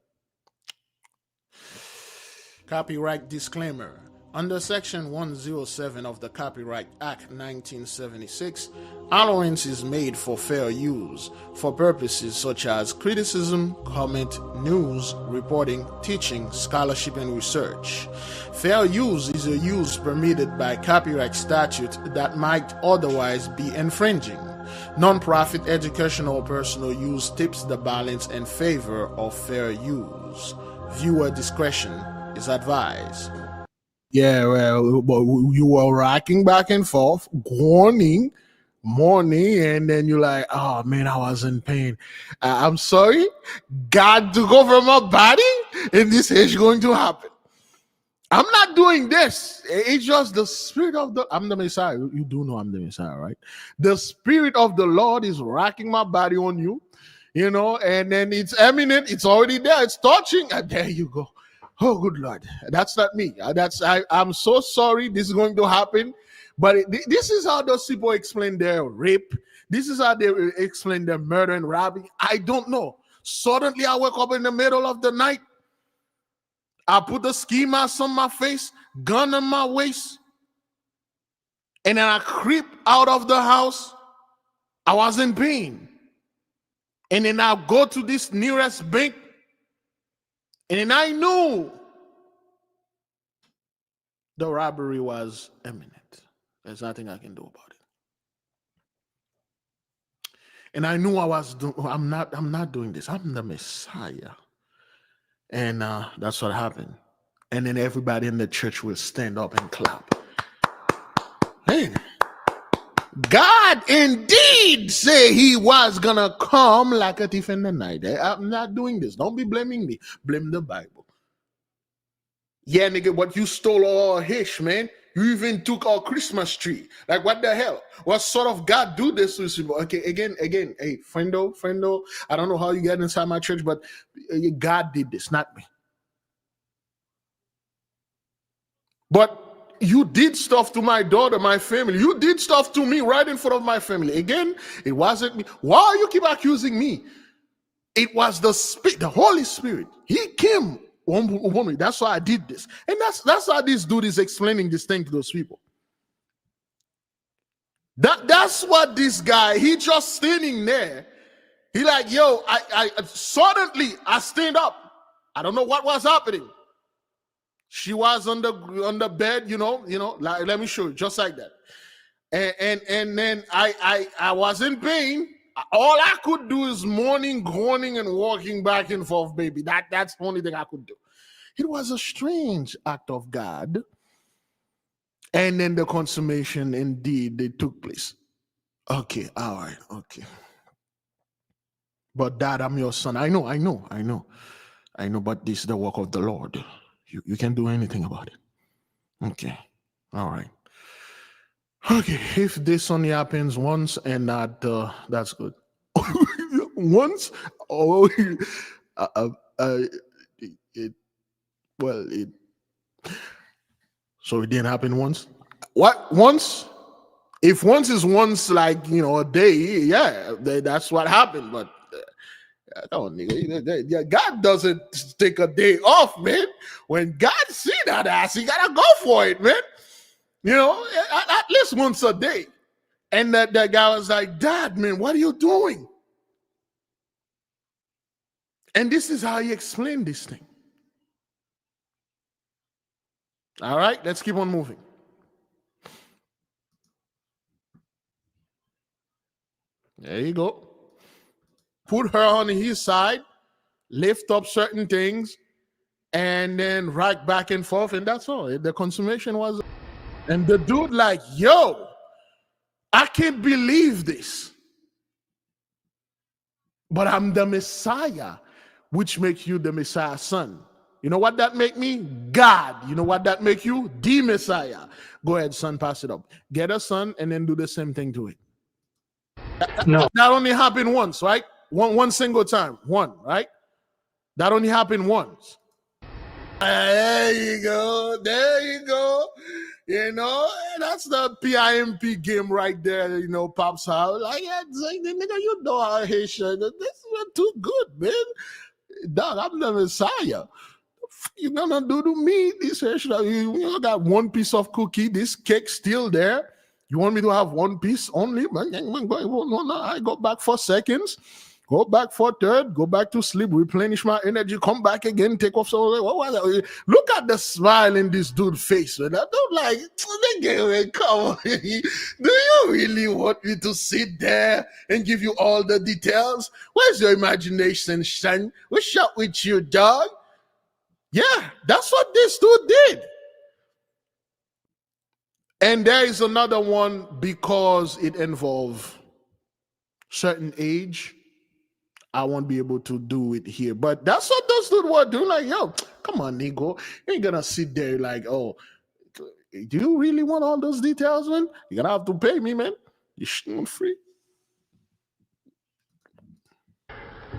Copyright disclaimer. Under Section 107 of the Copyright Act 1976, allowance is made for fair use for purposes such as criticism, comment, news, reporting, teaching, scholarship, and research. Fair use is a use permitted by copyright statute that might otherwise be infringing. Non-profit educational or personal use tips the balance in favor of fair use. Viewer discretion is advised. Yeah, well, you were rocking back and forth, groaning, mourning, and then you're like, oh man, I was in pain. I'm sorry, God took over my body, and this is going to happen. I'm not doing this. It's just the Spirit of I'm the Messiah. You do know I'm the Messiah, right? The Spirit of the Lord is rocking my body on you, and then it's imminent. It's already there. It's touching, and there you go. Oh, good Lord. That's not me. I'm so sorry this is going to happen. But this is how those people explain their rape. This is how they explain their murder and robbing. I don't know. Suddenly I wake up in the middle of the night. I put the ski mask on my face, gun on my waist. And then I creep out of the house. I was in pain. And then I go to this nearest bank. And then I knew the robbery was imminent. There's nothing I can do about it. And I knew I'm not doing this. I'm the Messiah. And that's what happened. And then everybody in the church will stand up and clap. Hey, God indeed say he was gonna come like a thief in the night. I'm not doing this. Don't be blaming me. Blame the Bible. Yeah, nigga, but you stole all our hish, man. You even took our Christmas tree. Like, what the hell? What sort of God do this to people? Okay, again, hey, friendo, I don't know how you get inside my church, but God did this, not me. But you did stuff to my daughter, my family. You did stuff to me right in front of my family. Again, it wasn't me. Why you keep accusing me? It was the Spirit, the Holy Spirit. He came on me. That's why I did this. And that's how this dude is explaining this thing to those people. That's what this guy, he just standing there. He like, yo, I suddenly I stand up. I don't know what was happening. She was on the bed, like, let me show you, just like that. And then I was in pain. All I could do is mourning, groaning, and walking back and forth, baby. That's the only thing I could do. It was a strange act of God. And then the consummation, indeed, they took place. Okay, all right, okay. But Dad, I'm your son. I know, but this is the work of the Lord. You can't do anything about it. Okay, all right. Okay, if this only happens once and not, that's good. Once? Oh, Uh, uh, uh, it, well, it. So it didn't happen once. What once? If once is once, like a day, yeah, that's what happened. But no, nigga, God doesn't take a day off, man. When God see that ass, he gotta go for it, man. At least once a day. And that guy was like, Dad, man, what are you doing? And this is how he explained this thing. All right, let's keep on moving. There you go. Put her on his side, lift up certain things, and then right back and forth, and that's all. The consummation was. And the dude like, yo, I can't believe this. But I'm the Messiah, which makes you the Messiah's son. You know what that make me? God. You know what that make you? The Messiah. Go ahead, son, pass it up. Get a son and then do the same thing to it. No. That only happened once, right? One single time. One, right? That only happened once. There you go. There you go. That's the PIMP game right there, pops out. Like, yeah, nigga, you know how Haitian. This is too good, man. Dog, I'm the Messiah. You gonna do to me this Haitian? You got one piece of cookie, this cake still there. You want me to have one piece only? I go back for seconds. Go back for third, go back to sleep, replenish my energy, come back again, take off some. What was that? Look at the smile in this dude's face, man. I don't like, come on. Do you really want me to sit there and give you all the details? Where's your imagination, son? What's up with you, dog? Yeah, that's what this dude did. And there is another one because it involves certain age. I won't be able to do it here. But that's what those dudes were doing. Like, yo, come on, Nigo. You ain't gonna sit there like, oh, do you really want all those details, man? You're gonna have to pay me, man. You're free.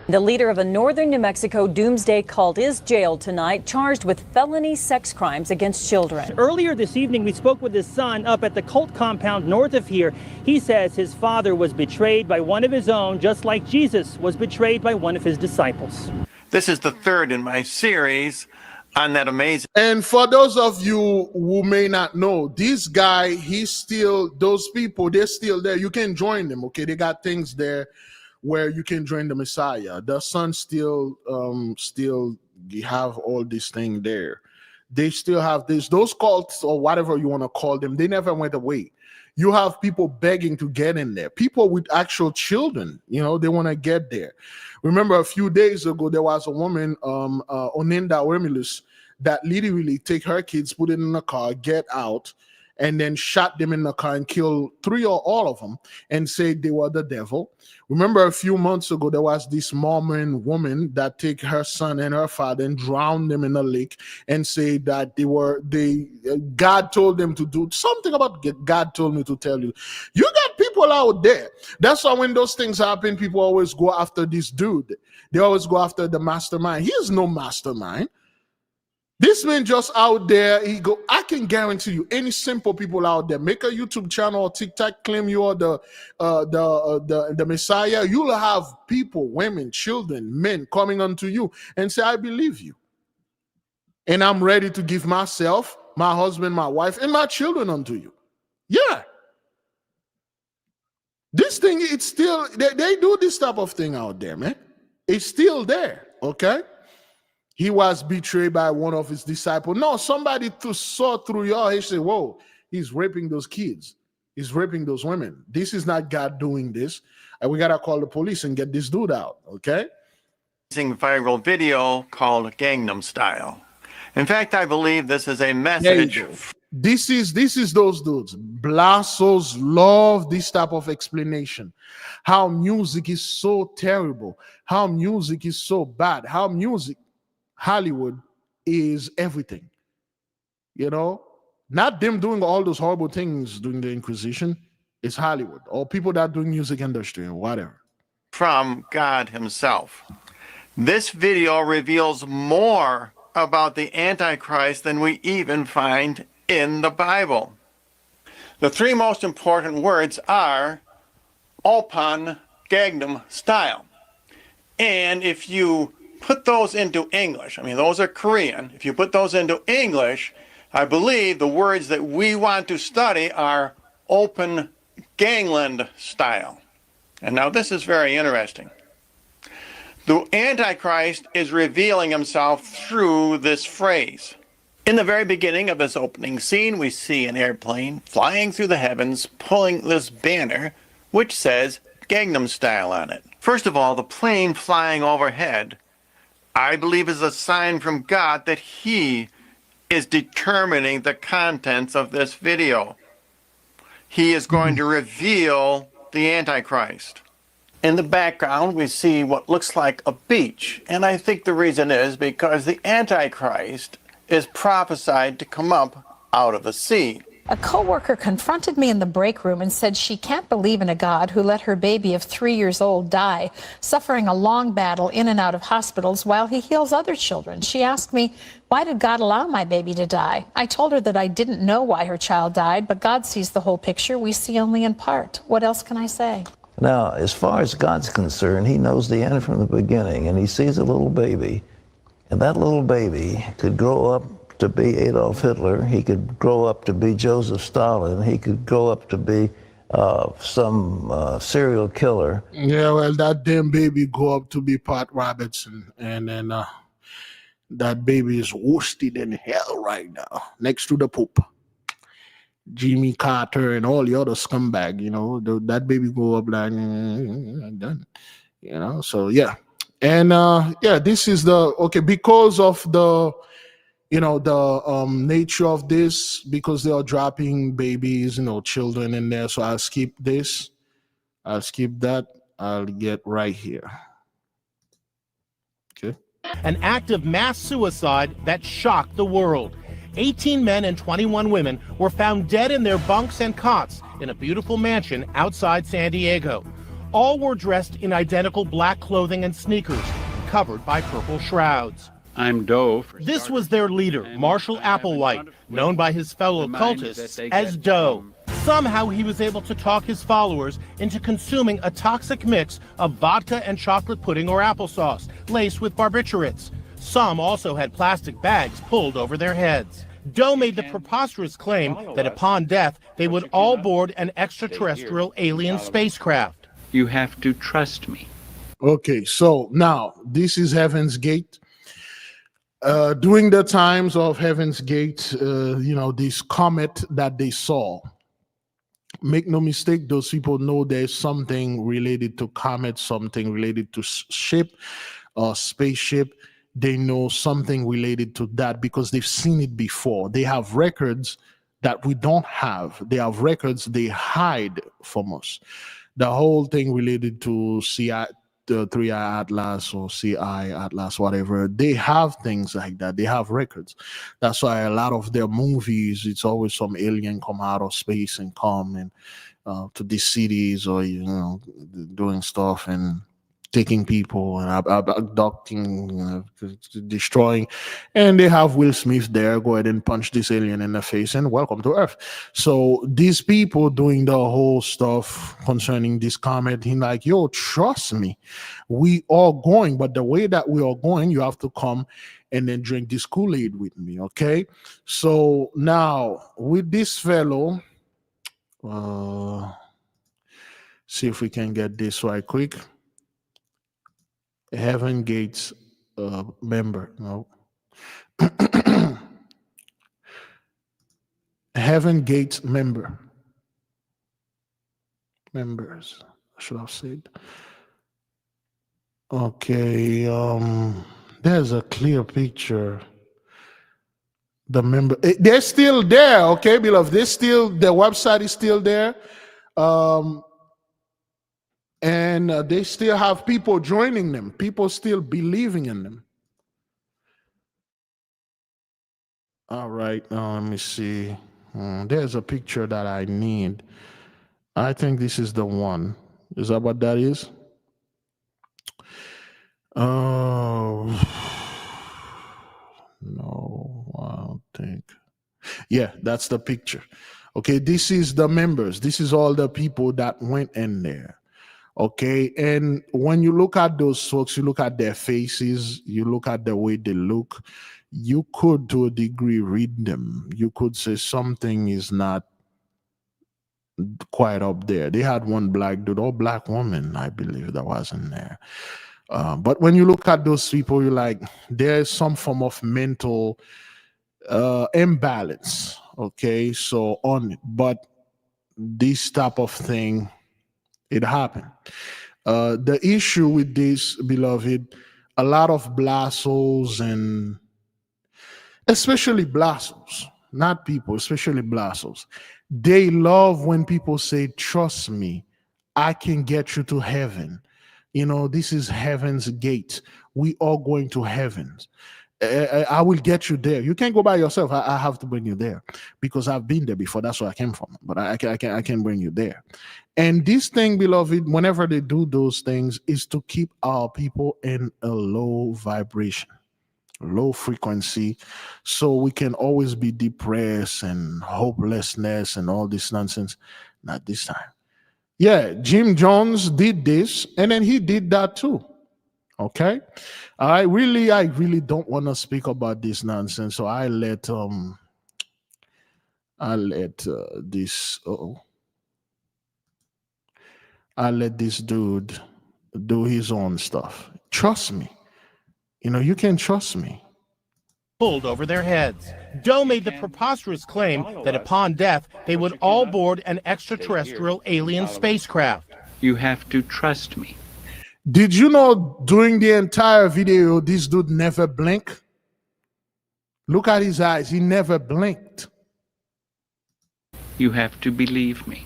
The leader of a northern New Mexico doomsday cult is jailed tonight, charged with felony sex crimes against children. Earlier this evening, we spoke with his son up at the cult compound north of here. He says his father was betrayed by one of his own, just like Jesus was betrayed by one of his disciples. This is the third in my series on that amazing. And for those of you who may not know, this guy, he's still, those people, they're still there. You can join them, okay? They got things there where you can join the Messiah. The Son still have all this thing there. They still have this, those cults or whatever you want to call them, they never went away. You have people begging to get in there. People with actual children, they want to get there. Remember a few days ago, there was a woman, Oninda Remilus, that literally take her kids, put it in a car, get out, and then shot them in the car and killed 3 or all of them and said they were the devil. Remember a few months ago, there was this Mormon woman that take her son and her father and drowned them in a lake and say that God told them to do something about God told me to tell you. You got people out there. That's why when those things happen, people always go after this dude. They always go after the mastermind. He is no mastermind. This man just out there, I can guarantee you, any simple people out there, make a YouTube channel or TikTok, claim you are the Messiah, you'll have people, women, children, men coming unto you and say, I believe you. And I'm ready to give myself, my husband, my wife, and my children unto you. Yeah. This thing, it's still, they do this type of thing out there, man. It's still there, okay? He was betrayed by one of his disciples. No, somebody saw through your eyes, say, whoa, he's raping those kids. He's raping those women. This is not God doing this. And we got to call the police and get this dude out, okay? Viral video called Gangnam Style. In fact, I believe this is a message. This is those dudes. Blassos love this type of explanation. How music is so terrible. How music is so bad. How Hollywood is everything, not them doing all those horrible things during the Inquisition. It's Hollywood or people that are doing music industry or whatever. From God himself. This video reveals more about the Antichrist than we even find in the Bible. The three most important words are open Gangnam style. And if you put those into English, I mean, those are Korean. If you put those into English, I believe the words that we want to study are open gangland style. And now this is very interesting. The Antichrist is revealing himself through this phrase. In the very beginning of this opening scene, we see an airplane flying through the heavens, pulling this banner, which says Gangnam Style on it. First of all, the plane flying overhead, I believe, is a sign from God that He is determining the contents of this video. He is going to reveal the Antichrist. In the background, we see what looks like a beach, and I think the reason is because the Antichrist is prophesied to come up out of the sea. A coworker confronted me in the break room and said she can't believe in a God who let her baby of 3 years old die, suffering a long battle in and out of hospitals while he heals other children. She asked me, why did God allow my baby to die? I told her that I didn't know why her child died, but God sees the whole picture. We see only in part. What else can I say? Now, as far as God's concerned, He knows the end from the beginning, and He sees a little baby, and that little baby could grow up to be Adolf Hitler, he could grow up to be Joseph Stalin, he could grow up to be some serial killer. Yeah, well, that damn baby grew up to be Pat Robertson, and then that baby is roasted in hell right now, next to the Pope, Jimmy Carter, and all the other scumbag. You know, that baby grew up like done. You know, so yeah, and yeah, this is the because of the. You know, the nature of this, because they are dropping babies, you know, children in there. So I'll skip this. I'll skip that. I'll get right here. Okay. An act of mass suicide that shocked the world. 18 men and 21 women were found dead in their bunks and cots in a beautiful mansion outside San Diego. All were dressed in identical black clothing and sneakers, covered by purple shrouds. I'm Doe. This was their leader, Marshall Applewhite, known by his fellow cultists as Doe. Somehow he was able to talk his followers into consuming a toxic mix of vodka and chocolate pudding or applesauce, laced with barbiturates. Some also had plastic bags pulled over their heads. Doe made the preposterous claim that upon death, they would all board an extraterrestrial alien spacecraft. You have to trust me. Okay, so now this is Heaven's Gate. During the times of Heaven's Gate, you know, this comet that they saw, make no mistake, those people know there's something related to comet, something related to ship or spaceship. They know something related to that because they've seen it before. They have records that we don't have. They have records they hide from us. The whole thing related to the 3i Atlas or CI Atlas, whatever, they have things like that. They have records. That's why a lot of their movies, it's always some alien come out of space and come and to these cities, or, you know, doing stuff and taking people and abducting, destroying. And they have Will Smith there. Go ahead and punch this alien in the face and welcome to Earth. So these people doing the whole stuff concerning this comet, he like, yo, trust me, we are going. But the way that we are going, you have to come and then drink this Kool-Aid with me, okay? So now with this fellow, see if we can get this right quick. Heaven Gates member, no. Heaven Gates member. Members, I should have said. Okay, there's a clear picture. The member, they're still there, okay, beloved. They're still, their website is still there. And they still have people joining them, people still believing in them. All right, now let me see. There's a picture that I need. I think this is the one. Is that what that is? Oh, no, I don't think. Yeah, that's the picture. Okay, this is the members. This is all the people that went in there. Okay, and when you look at those folks, you look at their faces, you look at the way they look, you could, to a degree, read them. You could say something is not quite up there. They had one black dude or black woman, I believe, that was in there. But when you look at those people, you're like, there's some form of mental imbalance. Okay, so on it. But this type of thing, it happened. The issue with this, beloved, a lot of blassos, and especially blassos, not people, especially blassos, they love when people say, trust me, I can get you to heaven. You know, this is heaven's gate. We are going to heaven. I will get you there. You can't go by yourself. I have to bring you there because I've been there before. That's where I came from. But I can bring you there. And this thing, beloved, whenever they do those things, is to keep our people in a low vibration, low frequency, so we can always be depressed and hopelessness and all this nonsense. Not this time. Yeah, Jim Jones did this, and then he did that too. Okay, I really don't want to speak about this nonsense, so I let this I let this dude do his own stuff. Trust me, you know, you can trust me. Pulled over their heads. Doe made the preposterous claim that upon death they would all board an extraterrestrial alien spacecraft. You have to trust me. Did you know during the entire video, this dude never blinked? Look at his eyes. He never blinked. You have to believe me.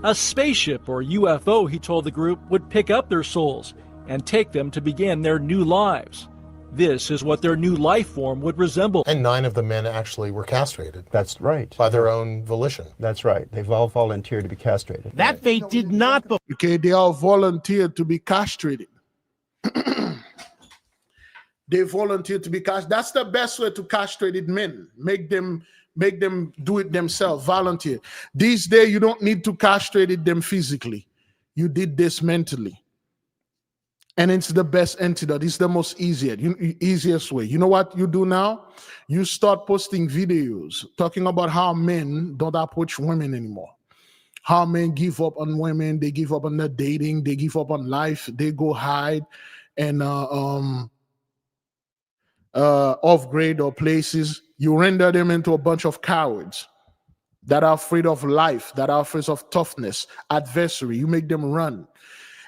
A spaceship or UFO, he told the group, would pick up their souls and take them to begin their new lives. This is what their new life form would resemble. And 9 of the men actually were castrated. That's right. By their own volition. That's right. They've all volunteered to be castrated. That fate did not... Okay, they all volunteered to be castrated. They volunteered to be castrated. That's the best way to castrated men. Make them do it themselves, volunteer. These days, you don't need to castrate them physically. You did this mentally. And it's the best antidote. It's the most easiest way. You know what you do now? You start posting videos talking about how men don't approach women anymore. How men give up on women. They give up on the dating. They give up on life. They go hide and off-grade or places. You render them into a bunch of cowards that are afraid of life, that are afraid of toughness, adversary. You make them run.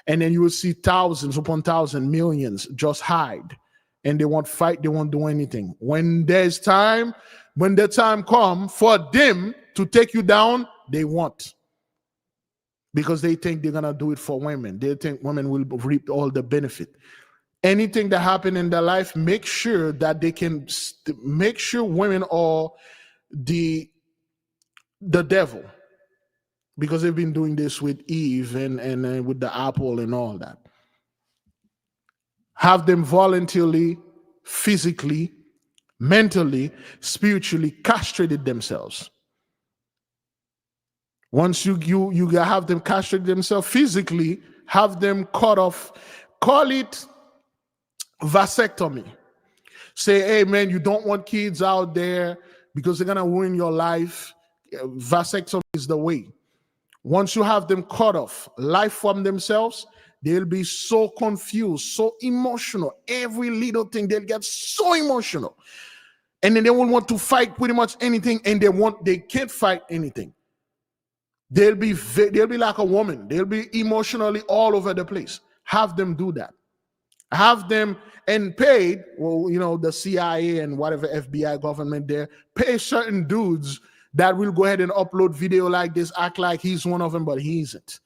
And then you will see thousands upon thousands, millions just hide. And they won't fight, they won't do anything. When there's time, when the time comes for them to take you down, they won't. Because they think they're going to do it for women. They think women will reap all the benefit. Anything that happens in their life, make sure that they can, make sure women are the devil. Because they've been doing this with Eve and with the apple and all that. Have them voluntarily, physically, mentally, spiritually castrated themselves. Once you have them castrate themselves physically, have them cut off, call it vasectomy. Say, hey man, you don't want kids out there because they're gonna ruin your life. Vasectomy is the way. Once you have them cut off life from themselves, they'll be so confused, so emotional. Every little thing, they'll get so emotional. And then they won't want to fight pretty much anything, and they can't fight anything. They'll be like a woman. They'll be emotionally all over the place. Have them do that. Have them and paid, well, you know, the CIA and whatever FBI government there, pay certain dudes that will go ahead and upload video like this, act like he's one of them, but he isn't.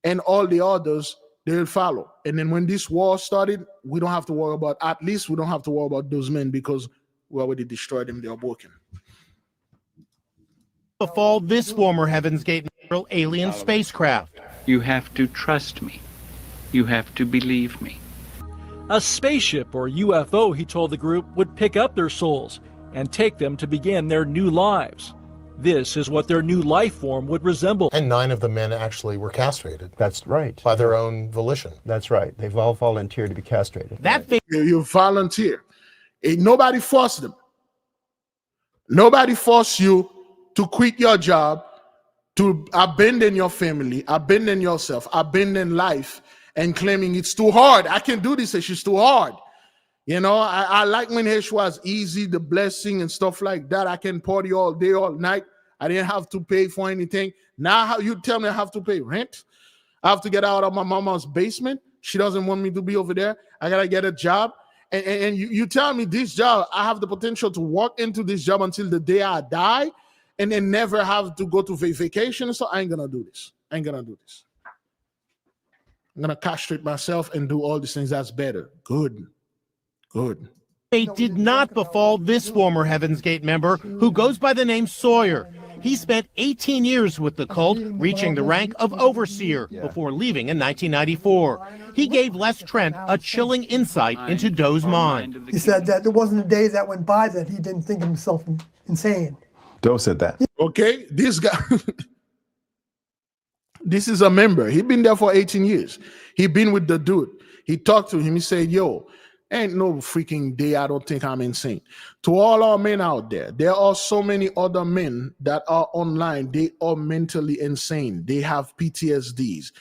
And all the others, they'll follow. And then when this war started, we don't have to worry about, at least we don't have to worry about those men because we already destroyed them. They are broken. Befall this former Heaven's Gate alien spacecraft. You have to trust me. You have to believe me. A spaceship or UFO, he told the group, would pick up their souls and take them to begin their new lives. This is what their new life form would resemble. And 9 of the men actually were castrated. That's right. By their own volition. That's right. They've all volunteered to be castrated. You volunteer. Ain't nobody forced them. Nobody forced you to quit your job, to abandon your family, abandon yourself, abandon life, and claiming it's too hard. I can do this, it's too hard. You know, I like when Hesh was easy, the blessing and stuff like that. I can party all day, all night. I didn't have to pay for anything. Now how you tell me I have to pay rent? I have to get out of my mama's basement. She doesn't want me to be over there. I got to get a job. And you tell me this job, I have the potential to walk into this job until the day I die and then never have to go to vacation. So I ain't going to do this. I ain't going to do this. I'm going to castrate myself and do all these things. That's better. Good. Good. Fate did not befall this former Heaven's Gate member who goes by the name Sawyer. He spent 18 years with the cult, reaching the rank of overseer before leaving in 1994. He gave Les Trent a chilling insight into Doe's mind. He said that there wasn't a day that went by that he didn't think himself insane. Doe said that. Okay, this guy, this is a member. He's been there for 18 years. He been with the dude. He talked to him. He said, yo, ain't no freaking day I don't think I'm insane. To all our men out there, there are so many other men that are online. They are mentally insane. They have PTSDs.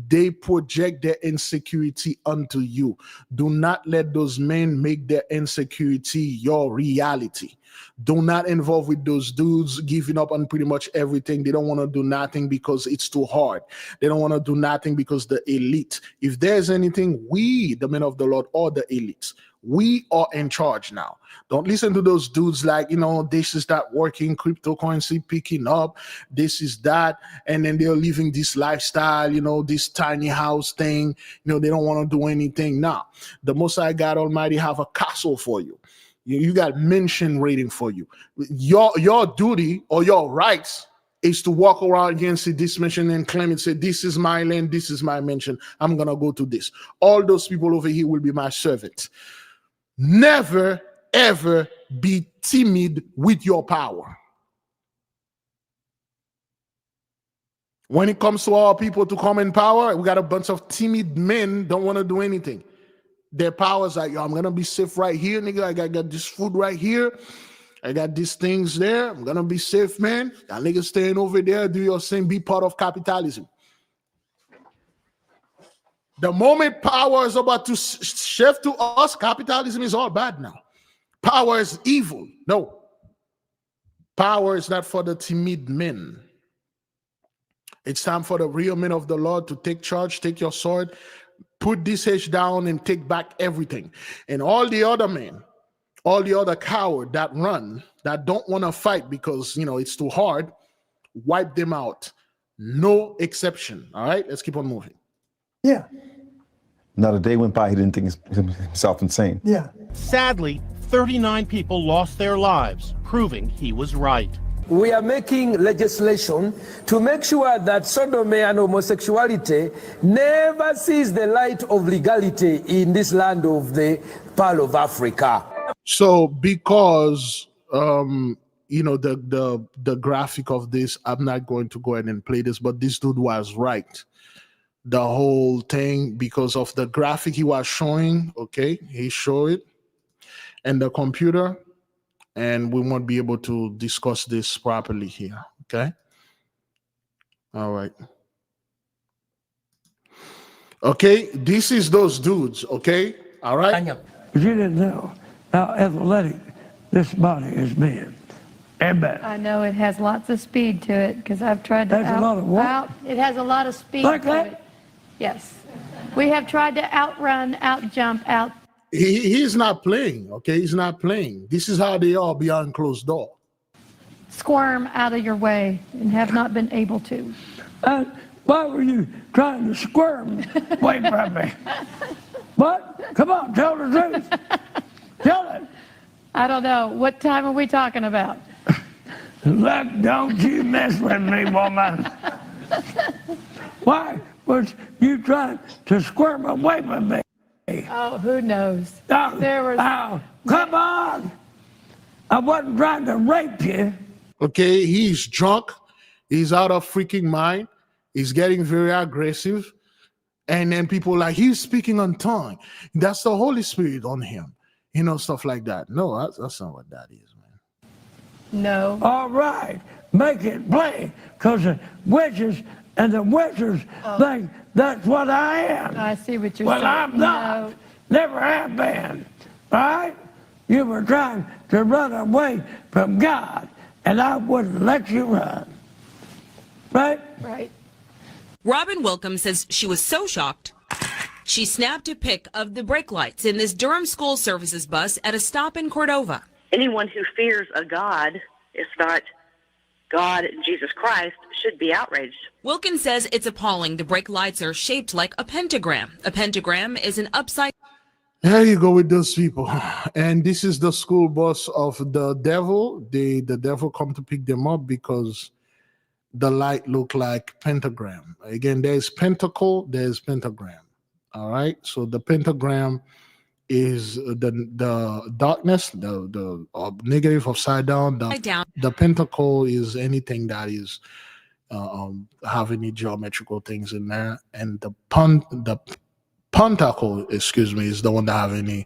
They project their insecurity onto you. Do not let those men make their insecurity your reality. Do not involve with those dudes giving up on pretty much everything. They don't want to do nothing because it's too hard. They don't want to do nothing because the elite. If there's anything, we, the men of the Lord, are the elites. We are in charge now. Don't listen to those dudes like, you know, this is that working, cryptocurrency picking up, this is that, and then they're living this lifestyle, you know, this tiny house thing. You know, they don't want to do anything. Now, the Most High God Almighty have a castle for you. You got mention rating for you. Your duty or your rights is to walk around against this mention and claim and say, this is my land, this is my mention. I'm going to go to this. All those people over here will be my servant. Never, ever be timid with your power. When it comes to our people to come in power, we got a bunch of timid men don't want to do anything. Their powers like, yo, I'm gonna be safe right here, nigga. I got this food right here. I got these things there. I'm gonna be safe, man. That nigga staying over there, do your thing, be part of capitalism. The moment power is about to shift to us, capitalism is all bad now. Power is evil. No. Power is not for the timid men. It's time for the real men of the Lord to take charge, take your sword, put this hedge down and take back everything. And all the other men, all the other cowards that run, that don't want to fight because, you know, it's too hard, wipe them out. No exception. All right, let's keep on moving. Yeah. Not a day went by he didn't think himself insane. Yeah. Sadly, 39 people lost their lives, proving he was right. We are making legislation to make sure that sodomy and homosexuality never sees the light of legality in this land of the Pearl of Africa. So because you know, the graphic of this, I'm not going to go ahead and play this, but this dude was right. The whole thing, because of the graphic he was showing, okay, he showed it, and the computer, and we won't be able to discuss this properly here, okay? All right. Okay, this is those dudes, okay? All right? But you didn't know how athletic this body is being. I know it has lots of speed to it because I've tried to That's a lot of what? it has a lot of speed Like to that? it. Yes. We have tried to outrun, outjump, out. He's not playing, okay? He's not playing. This is how they are behind closed door. Squirm out of your way and have not been able to. Why were you trying to squirm away from me? What? Come on, tell the truth. Tell it. I don't know. What time are we talking about? Look, don't you mess with me, woman. Why was you trying to squirm away from me? Oh, who knows? Oh, There was. oh, come on. I wasn't trying to rape you. Okay, he's drunk. He's out of freaking mind. He's getting very aggressive. And then people like, he's speaking on tongue. That's the Holy Spirit on him. You know, stuff like that. No, that's not what that is, man. No. All right, make it plain, because the witches and the wizards think that's what I am. I see what you're well, saying. I'm not. Never have been. All right? You were trying to run away from God, and I wouldn't let you run. Right? Right. Robin Wilkham says she was so shocked, she snapped a pic of the brake lights in this Durham School Services bus at a stop in Cordova. Anyone who fears a God, if not God and Jesus Christ, should be outraged. Wilkins says it's appalling the brake lights are shaped like a pentagram. A pentagram is an upside. There you go with those people. And this is the school bus of the devil. The devil come to pick them up because the light look like pentagram. Again, there's pentacle, there's pentagram. All right. So the pentagram is the darkness, the negative upside down. The pentacle is anything that is have any geometrical things in there, and the pentacle, excuse me, is the one that have any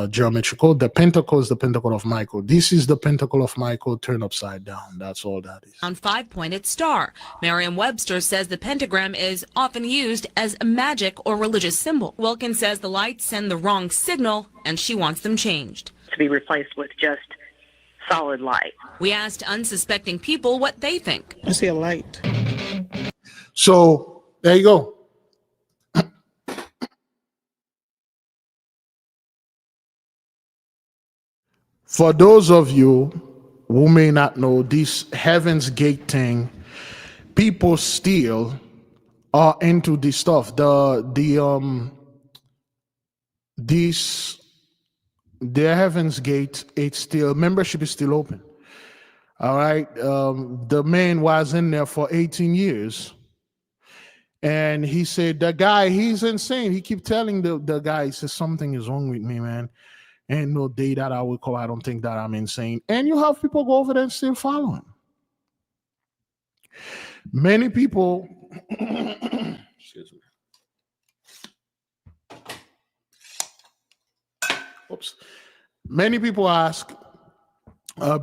geometrical. The pentacle is the pentacle of Michael. This is the pentacle of Michael turned upside down. That's all that is. On 5-pointed star. Merriam-Webster says the pentagram is often used as a magic or religious symbol. Wilkins says the lights send the wrong signal and she wants them changed. To be replaced with just solid light. We asked unsuspecting people what they think. I see a light. So there you go. For those of you who may not know, this Heaven's Gate thing, people still are into this stuff. The Heaven's Gate, it's still, membership is still open. All right. The man was in there for 18 years. And he said, the guy, he's insane. He keep telling the guy, he says, something is wrong with me, man. Ain't no day that I will call. I don't think that I'm insane. And you have people go over there and still follow him. Many people, excuse me. Oops. Many people ask,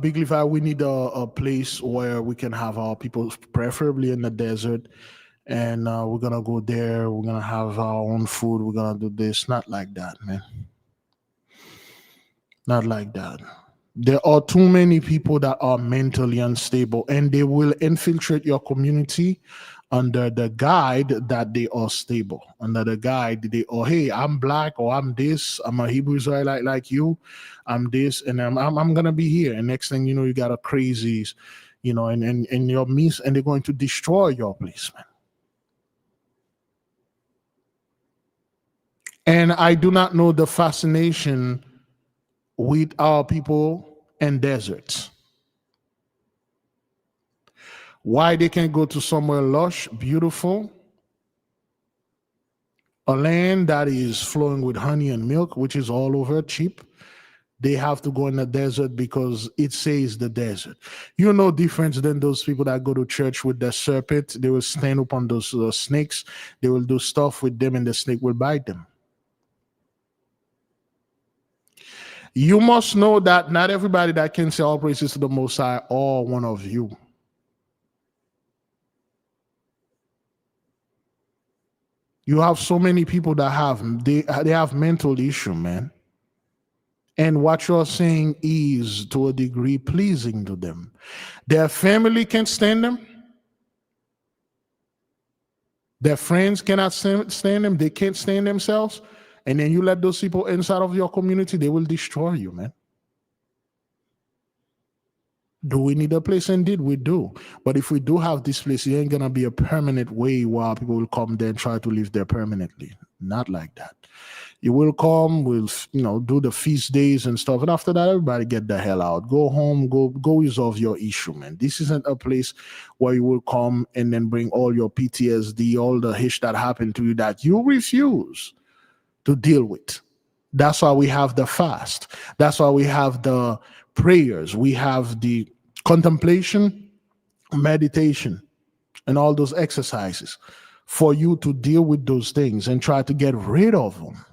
Big Levi, we need a place where we can have our people, preferably in the desert. And we're going to go there. We're going to have our own food. We're going to do this. Not like that, man. Not like that. There are too many people that are mentally unstable, and they will infiltrate your community under the guide that they are stable. Under the guide, hey, I'm black, or I'm this, I'm a Hebrew Israelite like you, I'm this, and I'm gonna be here. And next thing you know, you got a crazies, you know, and your midst, and they're going to destroy your place, man. And I do not know the fascination with our people in deserts. Why they can't go to somewhere lush, beautiful, a land that is flowing with honey and milk, which is all over cheap. They have to go in the desert because it says the desert. You're no different than those people that go to church with the serpent. They will stand up on those snakes. They will do stuff with them, and the snake will bite them. You must know that not everybody that can say all praises to the Most High are one of you. You have so many people that they have mental issue, man. And what you're saying is, to a degree, pleasing to them. Their family can't stand them. Their friends cannot stand them. They can't stand themselves. And then you let those people inside of your community, they will destroy you, man. Do we need a place? Indeed, we do. But if we do have this place, it ain't going to be a permanent way where people will come there and try to live there permanently. Not like that. You will come, we'll, do the feast days and stuff. And after that, everybody get the hell out. Go home, go resolve your issue, man. This isn't a place where you will come and then bring all your PTSD, all the hish that happened to you that you refuse to deal with. That's why we have the fast. That's why we have the prayers. We have the contemplation, meditation, and all those exercises for you to deal with those things and try to get rid of them.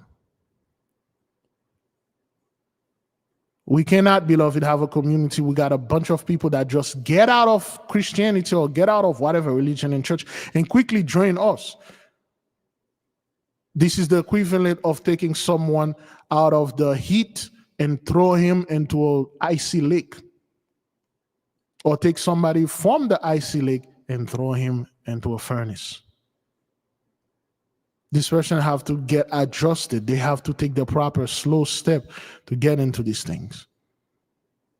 We cannot, beloved, have a community. We got a bunch of people that just get out of Christianity or get out of whatever religion and church and quickly join us. This is the equivalent of taking someone out of the heat and throw him into an icy lake. Or take somebody from the icy lake and throw him into a furnace. This person have to get adjusted. They have to take the proper slow step to get into these things.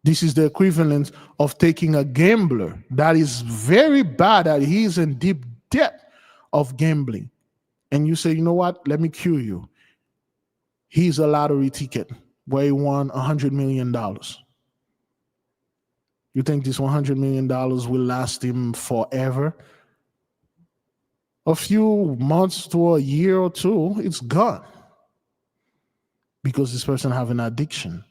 This is the equivalent of taking a gambler that is very bad at, he's in deep debt of gambling. And you say, you know what, let me cure you. He's a lottery ticket where he won $100 million. You think this $100 million will last him forever? A few months to a year or two, it's gone. Because this person have an addiction.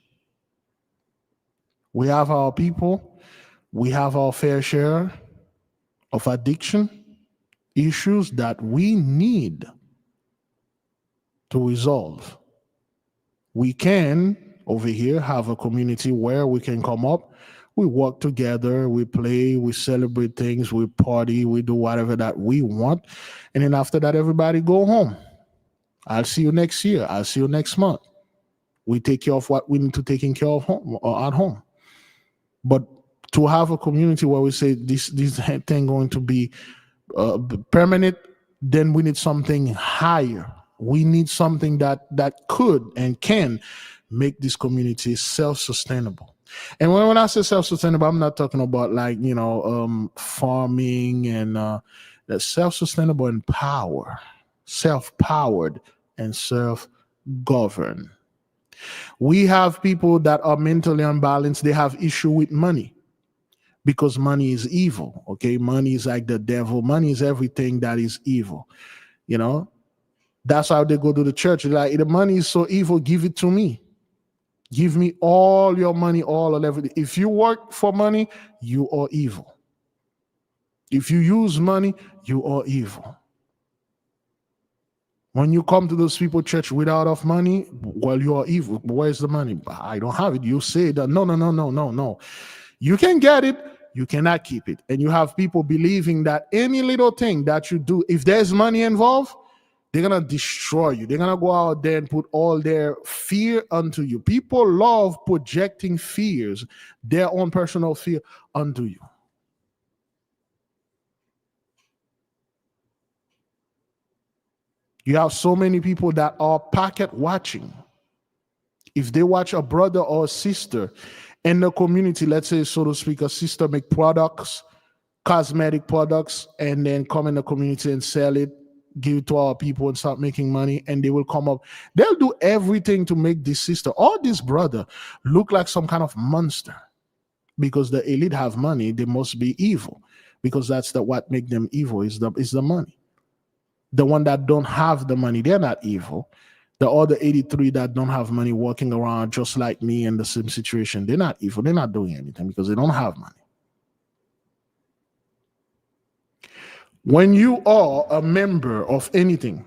We have our people, we have our fair share of addiction issues that we need to resolve. We can, over here, have a community where we can come up, we work together, we play, we celebrate things, we party, we do whatever that we want. And then after that, everybody go home. I'll see you next year. I'll see you next month. We take care of what we need to take care of home or at home. But to have a community where we say this thing going to be permanent, then we need something higher. We need something that could and can make this community self-sustainable. And when I say self-sustainable, I'm not talking about like, farming and self-sustainable and power, self-powered and self-governed. We have people that are mentally unbalanced. They have issue with money because money is evil. Okay, money is like the devil. Money is everything that is evil. That's how they go to the church. Like, the money is so evil, give it to me. Give me all your money, all of everything. If you work for money, you are evil. If you use money, you are evil. When you come to those people church without enough money, well, you are evil. Where's the money? I don't have it. You say that, no. You can get it, you cannot keep it. And you have people believing that any little thing that you do, if there's money involved, they're going to destroy you. They're going to go out there and put all their fear onto you. People love projecting fears, their own personal fear, onto you. You have so many people that are pocket watching. If they watch a brother or a sister in the community, let's say, so to speak, a sister make products, cosmetic products, and then come in the community and sell it, give it to our people and start making money, and they will come up. They'll do everything to make this sister or this brother look like some kind of monster. Because the elite have money, they must be evil. Because that's what make them evil is the money. The one that don't have the money, they're not evil. The other 83 that don't have money walking around just like me in the same situation, they're not evil. They're not doing anything because they don't have money. When you are a member of anything,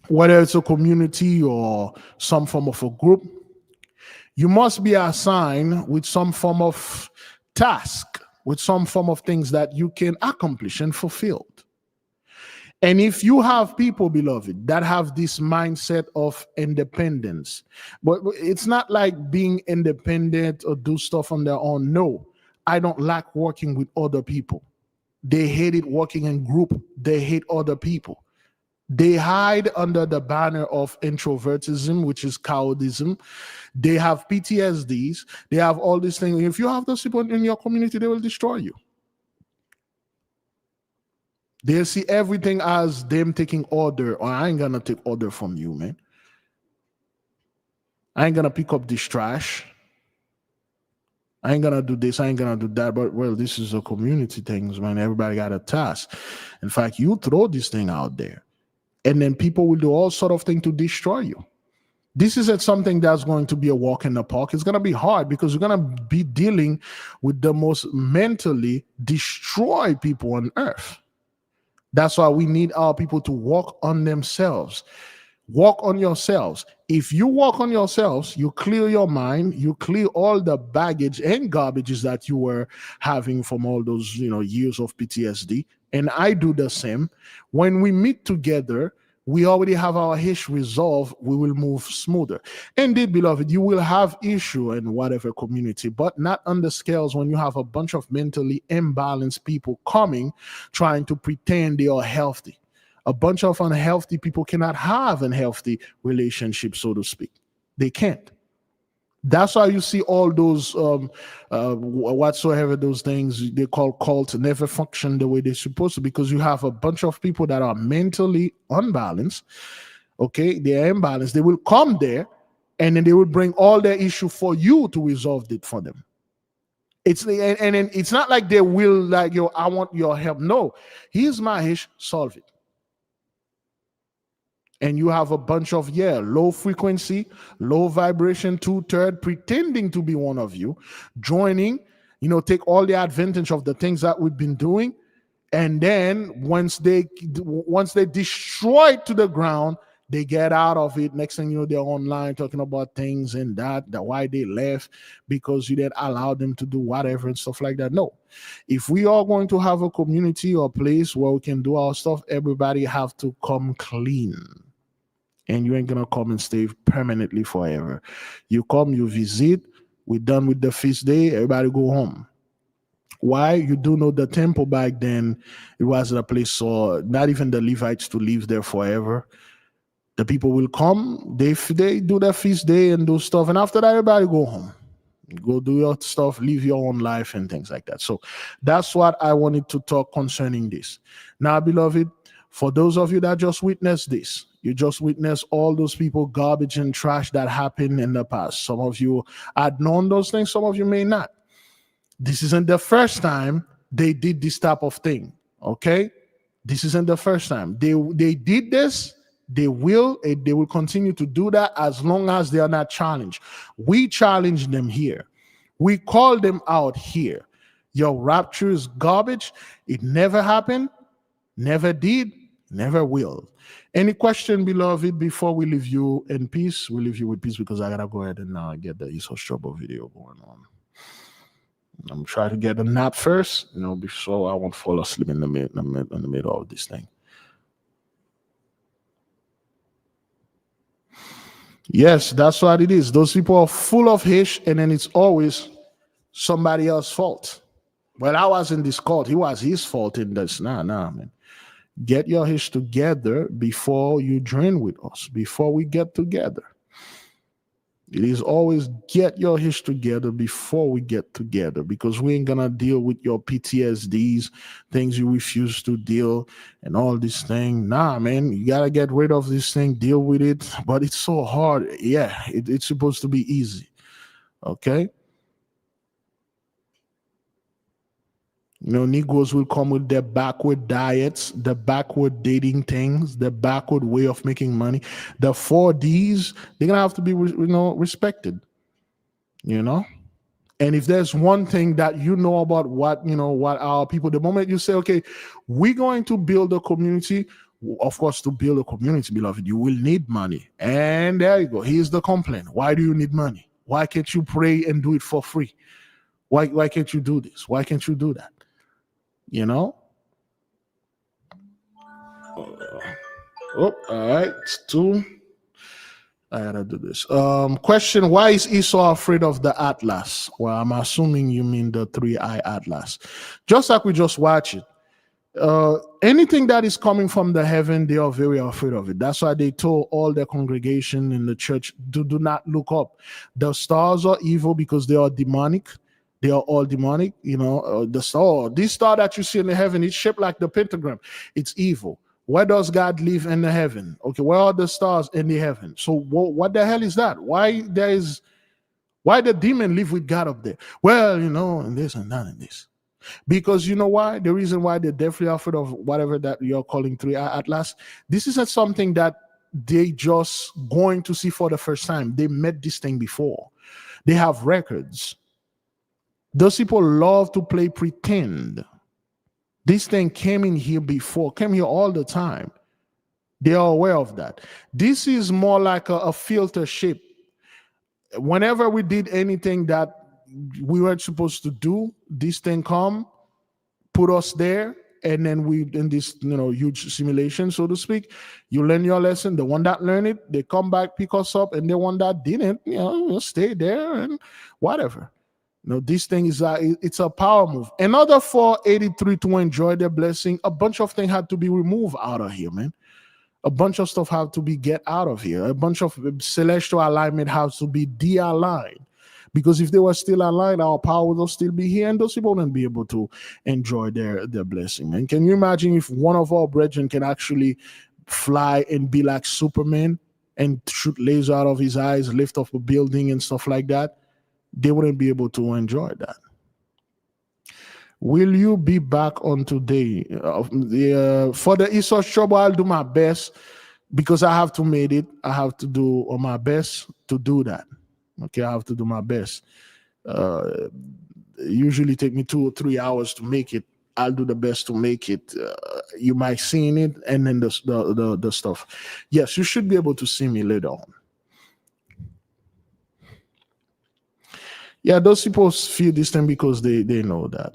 whether it's a community or some form of a group, you must be assigned with some form of task, with some form of things that you can accomplish and fulfill. And if you have people, beloved, that have this mindset of independence, but it's not like being independent or do stuff on their own. No, I don't like working with other people. They hate it working in group. They hate other people. They hide under the banner of introvertism, which is cowardism. They have PTSDs. They have all these things. If you have those people in your community, they will destroy you. They'll see everything as them taking order. Or I ain't gonna take order from you, man. I ain't gonna pick up this trash. I ain't gonna do this, I ain't gonna do that. But, well, this is a community thing, man. Everybody got a task. In fact, you throw this thing out there. And then people will do all sort of things to destroy you. This isn't something that's going to be a walk in the park. It's going to be hard because you're going to be dealing with the most mentally destroyed people on earth. That's why we need our people to work on themselves. Work on yourselves. If you work on yourselves, you clear your mind, you clear all the baggage and garbages that you were having from all those, years of PTSD. And I do the same. When we meet together, we already have our issue resolved. We will move smoother. Indeed, beloved, you will have issue in whatever community, but not on the scales when you have a bunch of mentally imbalanced people coming, trying to pretend they are healthy. A bunch of unhealthy people cannot have a healthy relationship, so to speak. They can't. That's why you see all those whatsoever those things they call cults never function the way they're supposed to, because you have a bunch of people that are mentally unbalanced. Okay, they're imbalanced. They will come there and then they will bring all their issue for you to resolve it for them. It's and it's not like they will like, I want your help. No, here's my issue, solve it. And you have a bunch of, low frequency, low vibration, 2/3, pretending to be one of you, joining, take all the advantage of the things that we've been doing. And then once they destroy it to the ground, they get out of it. Next thing you know, they're online talking about things and that why they left, because you didn't allow them to do whatever and stuff like that. No. If we are going to have a community or place where we can do our stuff, everybody have to come clean. And you ain't gonna come and stay permanently forever. You come, you visit, we're done with the feast day, everybody go home. Why? You do know the temple back then, it was a place for not even the Levites to live there forever. The people will come, they do their feast day and do stuff, and after that, everybody go home. Go do your stuff, live your own life and things like that. So that's what I wanted to talk concerning this. Now, beloved, for those of you that just witnessed this, you just witnessed all those people, garbage and trash that happened in the past. Some of you had known those things, some of you may not. This isn't the first time they did this type of thing, okay? This isn't the first time. They did this, they will continue to do that as long as they are not challenged. We challenge them here. We call them out here. Your rapture is garbage. It never happened, never did, never will. Any question, beloved, before we leave you in peace? We leave you with peace because I gotta go ahead and now get the Esau's Trouble video going on. I'm trying to get a nap first, before I won't fall asleep in the middle of this thing. Yes, that's what it is. Those people are full of hate, and then it's always somebody else's fault. Well, I was in this cult. It was his fault in this. Nah, man. Get your hate together before you join with us, before we get together. It is always get your hate together before we get together, because we ain't gonna deal with your PTSDs, things you refuse to deal, and all this thing. Nah, man, you gotta get rid of this thing, deal with it. But it's so hard. Yeah, it's supposed to be easy. Okay? Negroes will come with their backward diets, the backward dating things, the backward way of making money. The 4Ds, they're going to have to be, respected, And if there's one thing that about what our people, the moment you say, okay, we're going to build a community, of course, to build a community, beloved, you will need money. And there you go. Here's the complaint. Why do you need money? Why can't you pray and do it for free? Why can't you do this? Why can't you do that? All right, it's 2. I gotta do this. Question: why is Esau afraid of the Atlas? Well, I'm assuming you mean the 3-eye Atlas. Just like we just watched it. Anything that is coming from the heaven, they are very afraid of it. That's why they told all their congregation in the church, do not look up. The stars are evil because they are demonic. They are all demonic, the star. This star that you see in the heaven, it's shaped like the pentagram. It's evil. Where does God live in the heaven? Okay, where are the stars in the heaven? So what the hell is that? Why the demon live with God up there? Well, and this and that and this. Because you know why? The reason why they're definitely afraid of whatever that you're calling 3-eye atlas, this isn't something that they just going to see for the first time. They met this thing before. They have records. Those people love to play pretend. This thing came in here before, came here all the time. They are aware of that. This is more like a filter ship. Whenever we did anything that we weren't supposed to do, this thing come, put us there, and then we in this huge simulation, so to speak. You learn your lesson. The one that learned it, they come back, pick us up, and the one that didn't, stay there and whatever. This thing is it's a power move. In order for 83 to enjoy their blessing, a bunch of things had to be removed out of here, man. A bunch of stuff have to be get out of here. A bunch of celestial alignment has to be de-aligned. Because if they were still aligned, our power will still be here, and those people wouldn't be able to enjoy their blessing, man. Can you imagine if one of our brethren can actually fly and be like Superman and shoot laser out of his eyes, lift off a building and stuff like that? They wouldn't be able to enjoy that. Will you be back on today? For the Esau's trouble, I'll do my best because I have to make it. I have to do my best to do that. Okay, I have to do my best. Usually take me 2 or 3 hours to make it. I'll do the best to make it. You might see it, and then the stuff. Yes, you should be able to see me later on. Yeah, those people feel this thing because they know that.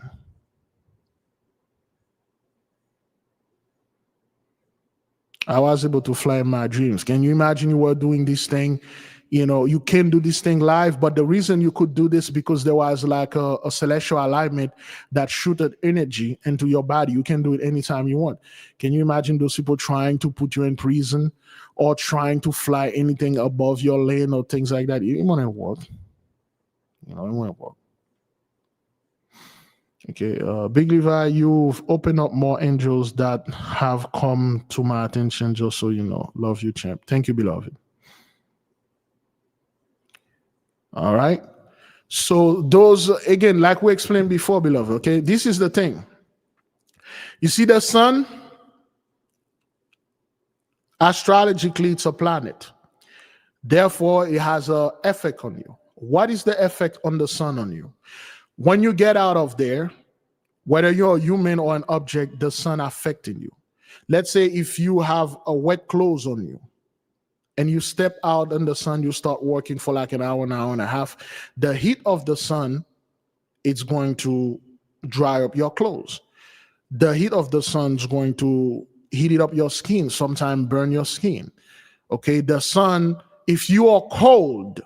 I was able to fly in my dreams. Can you imagine you were doing this thing? You can do this thing live, but the reason you could do this because there was like a celestial alignment that shooted energy into your body. You can do it anytime you want. Can you imagine those people trying to put you in prison or trying to fly anything above your lane or things like that? It won't work. It won't work. Okay, Big Levi, you've opened up more angels that have come to my attention, just so you know. Love you, champ. Thank you, beloved. All right. So those, again, like we explained before, beloved, okay, this is the thing. You see the sun? Astrologically, it's a planet. Therefore, it has an effect on you. What is the effect on the sun on you? When you get out of there, whether you're a human or an object, the sun affecting you. Let's say if you have a wet clothes on you and you step out in the sun, you start working for like an hour and a half, the heat of the sun, it's going to dry up your clothes. The heat of the sun is going to heat it up your skin, sometimes burn your skin. Okay, the sun, if you are cold,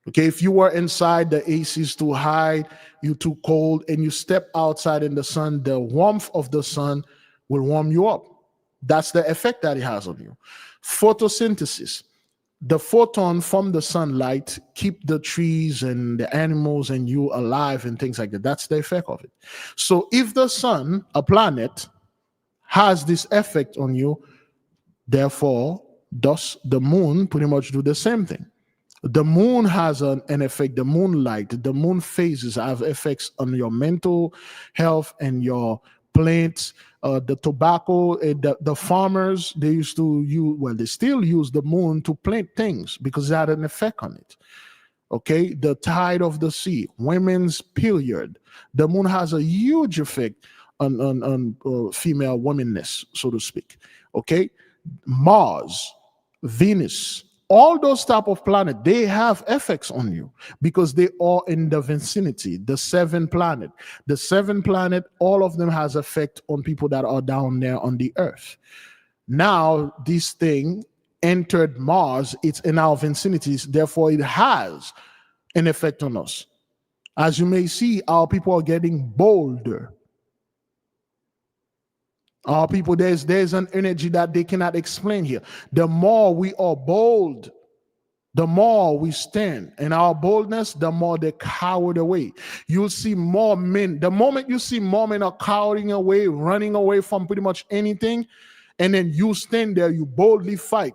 okay, if you were inside, the AC is too high, you're too cold, and you step outside in the sun, the warmth of the sun will warm you up. That's the effect that it has on you. Photosynthesis. The photon from the sunlight keep the trees and the animals and you alive and things like that. That's the effect of it. So if the sun, a planet, has this effect on you, therefore, thus the moon pretty much do the same thing. The moon has an effect. The moonlight, the moon phases have effects on your mental health and your plants. The tobacco, the farmers, they used to use, well, they still use the moon to plant things because it had an effect on it. Okay, the tide of the sea, women's period. The moon has a huge effect on female womanness, so to speak. Okay, Mars, Venus, all those type of planets, they have effects on you because they are in the vicinity. The 7 planet, all of them has effect on people that are down there on the earth. Now this thing entered Mars, it's in our vicinities, therefore it has an effect on us. As you may see, our people are getting bolder. Our people, there's an energy that they cannot explain here. The more we are bold, the more we stand. And our boldness, the more they cowered away. You'll see more men. The moment you see more men are cowering away, running away from pretty much anything, and then you stand there, you boldly fight.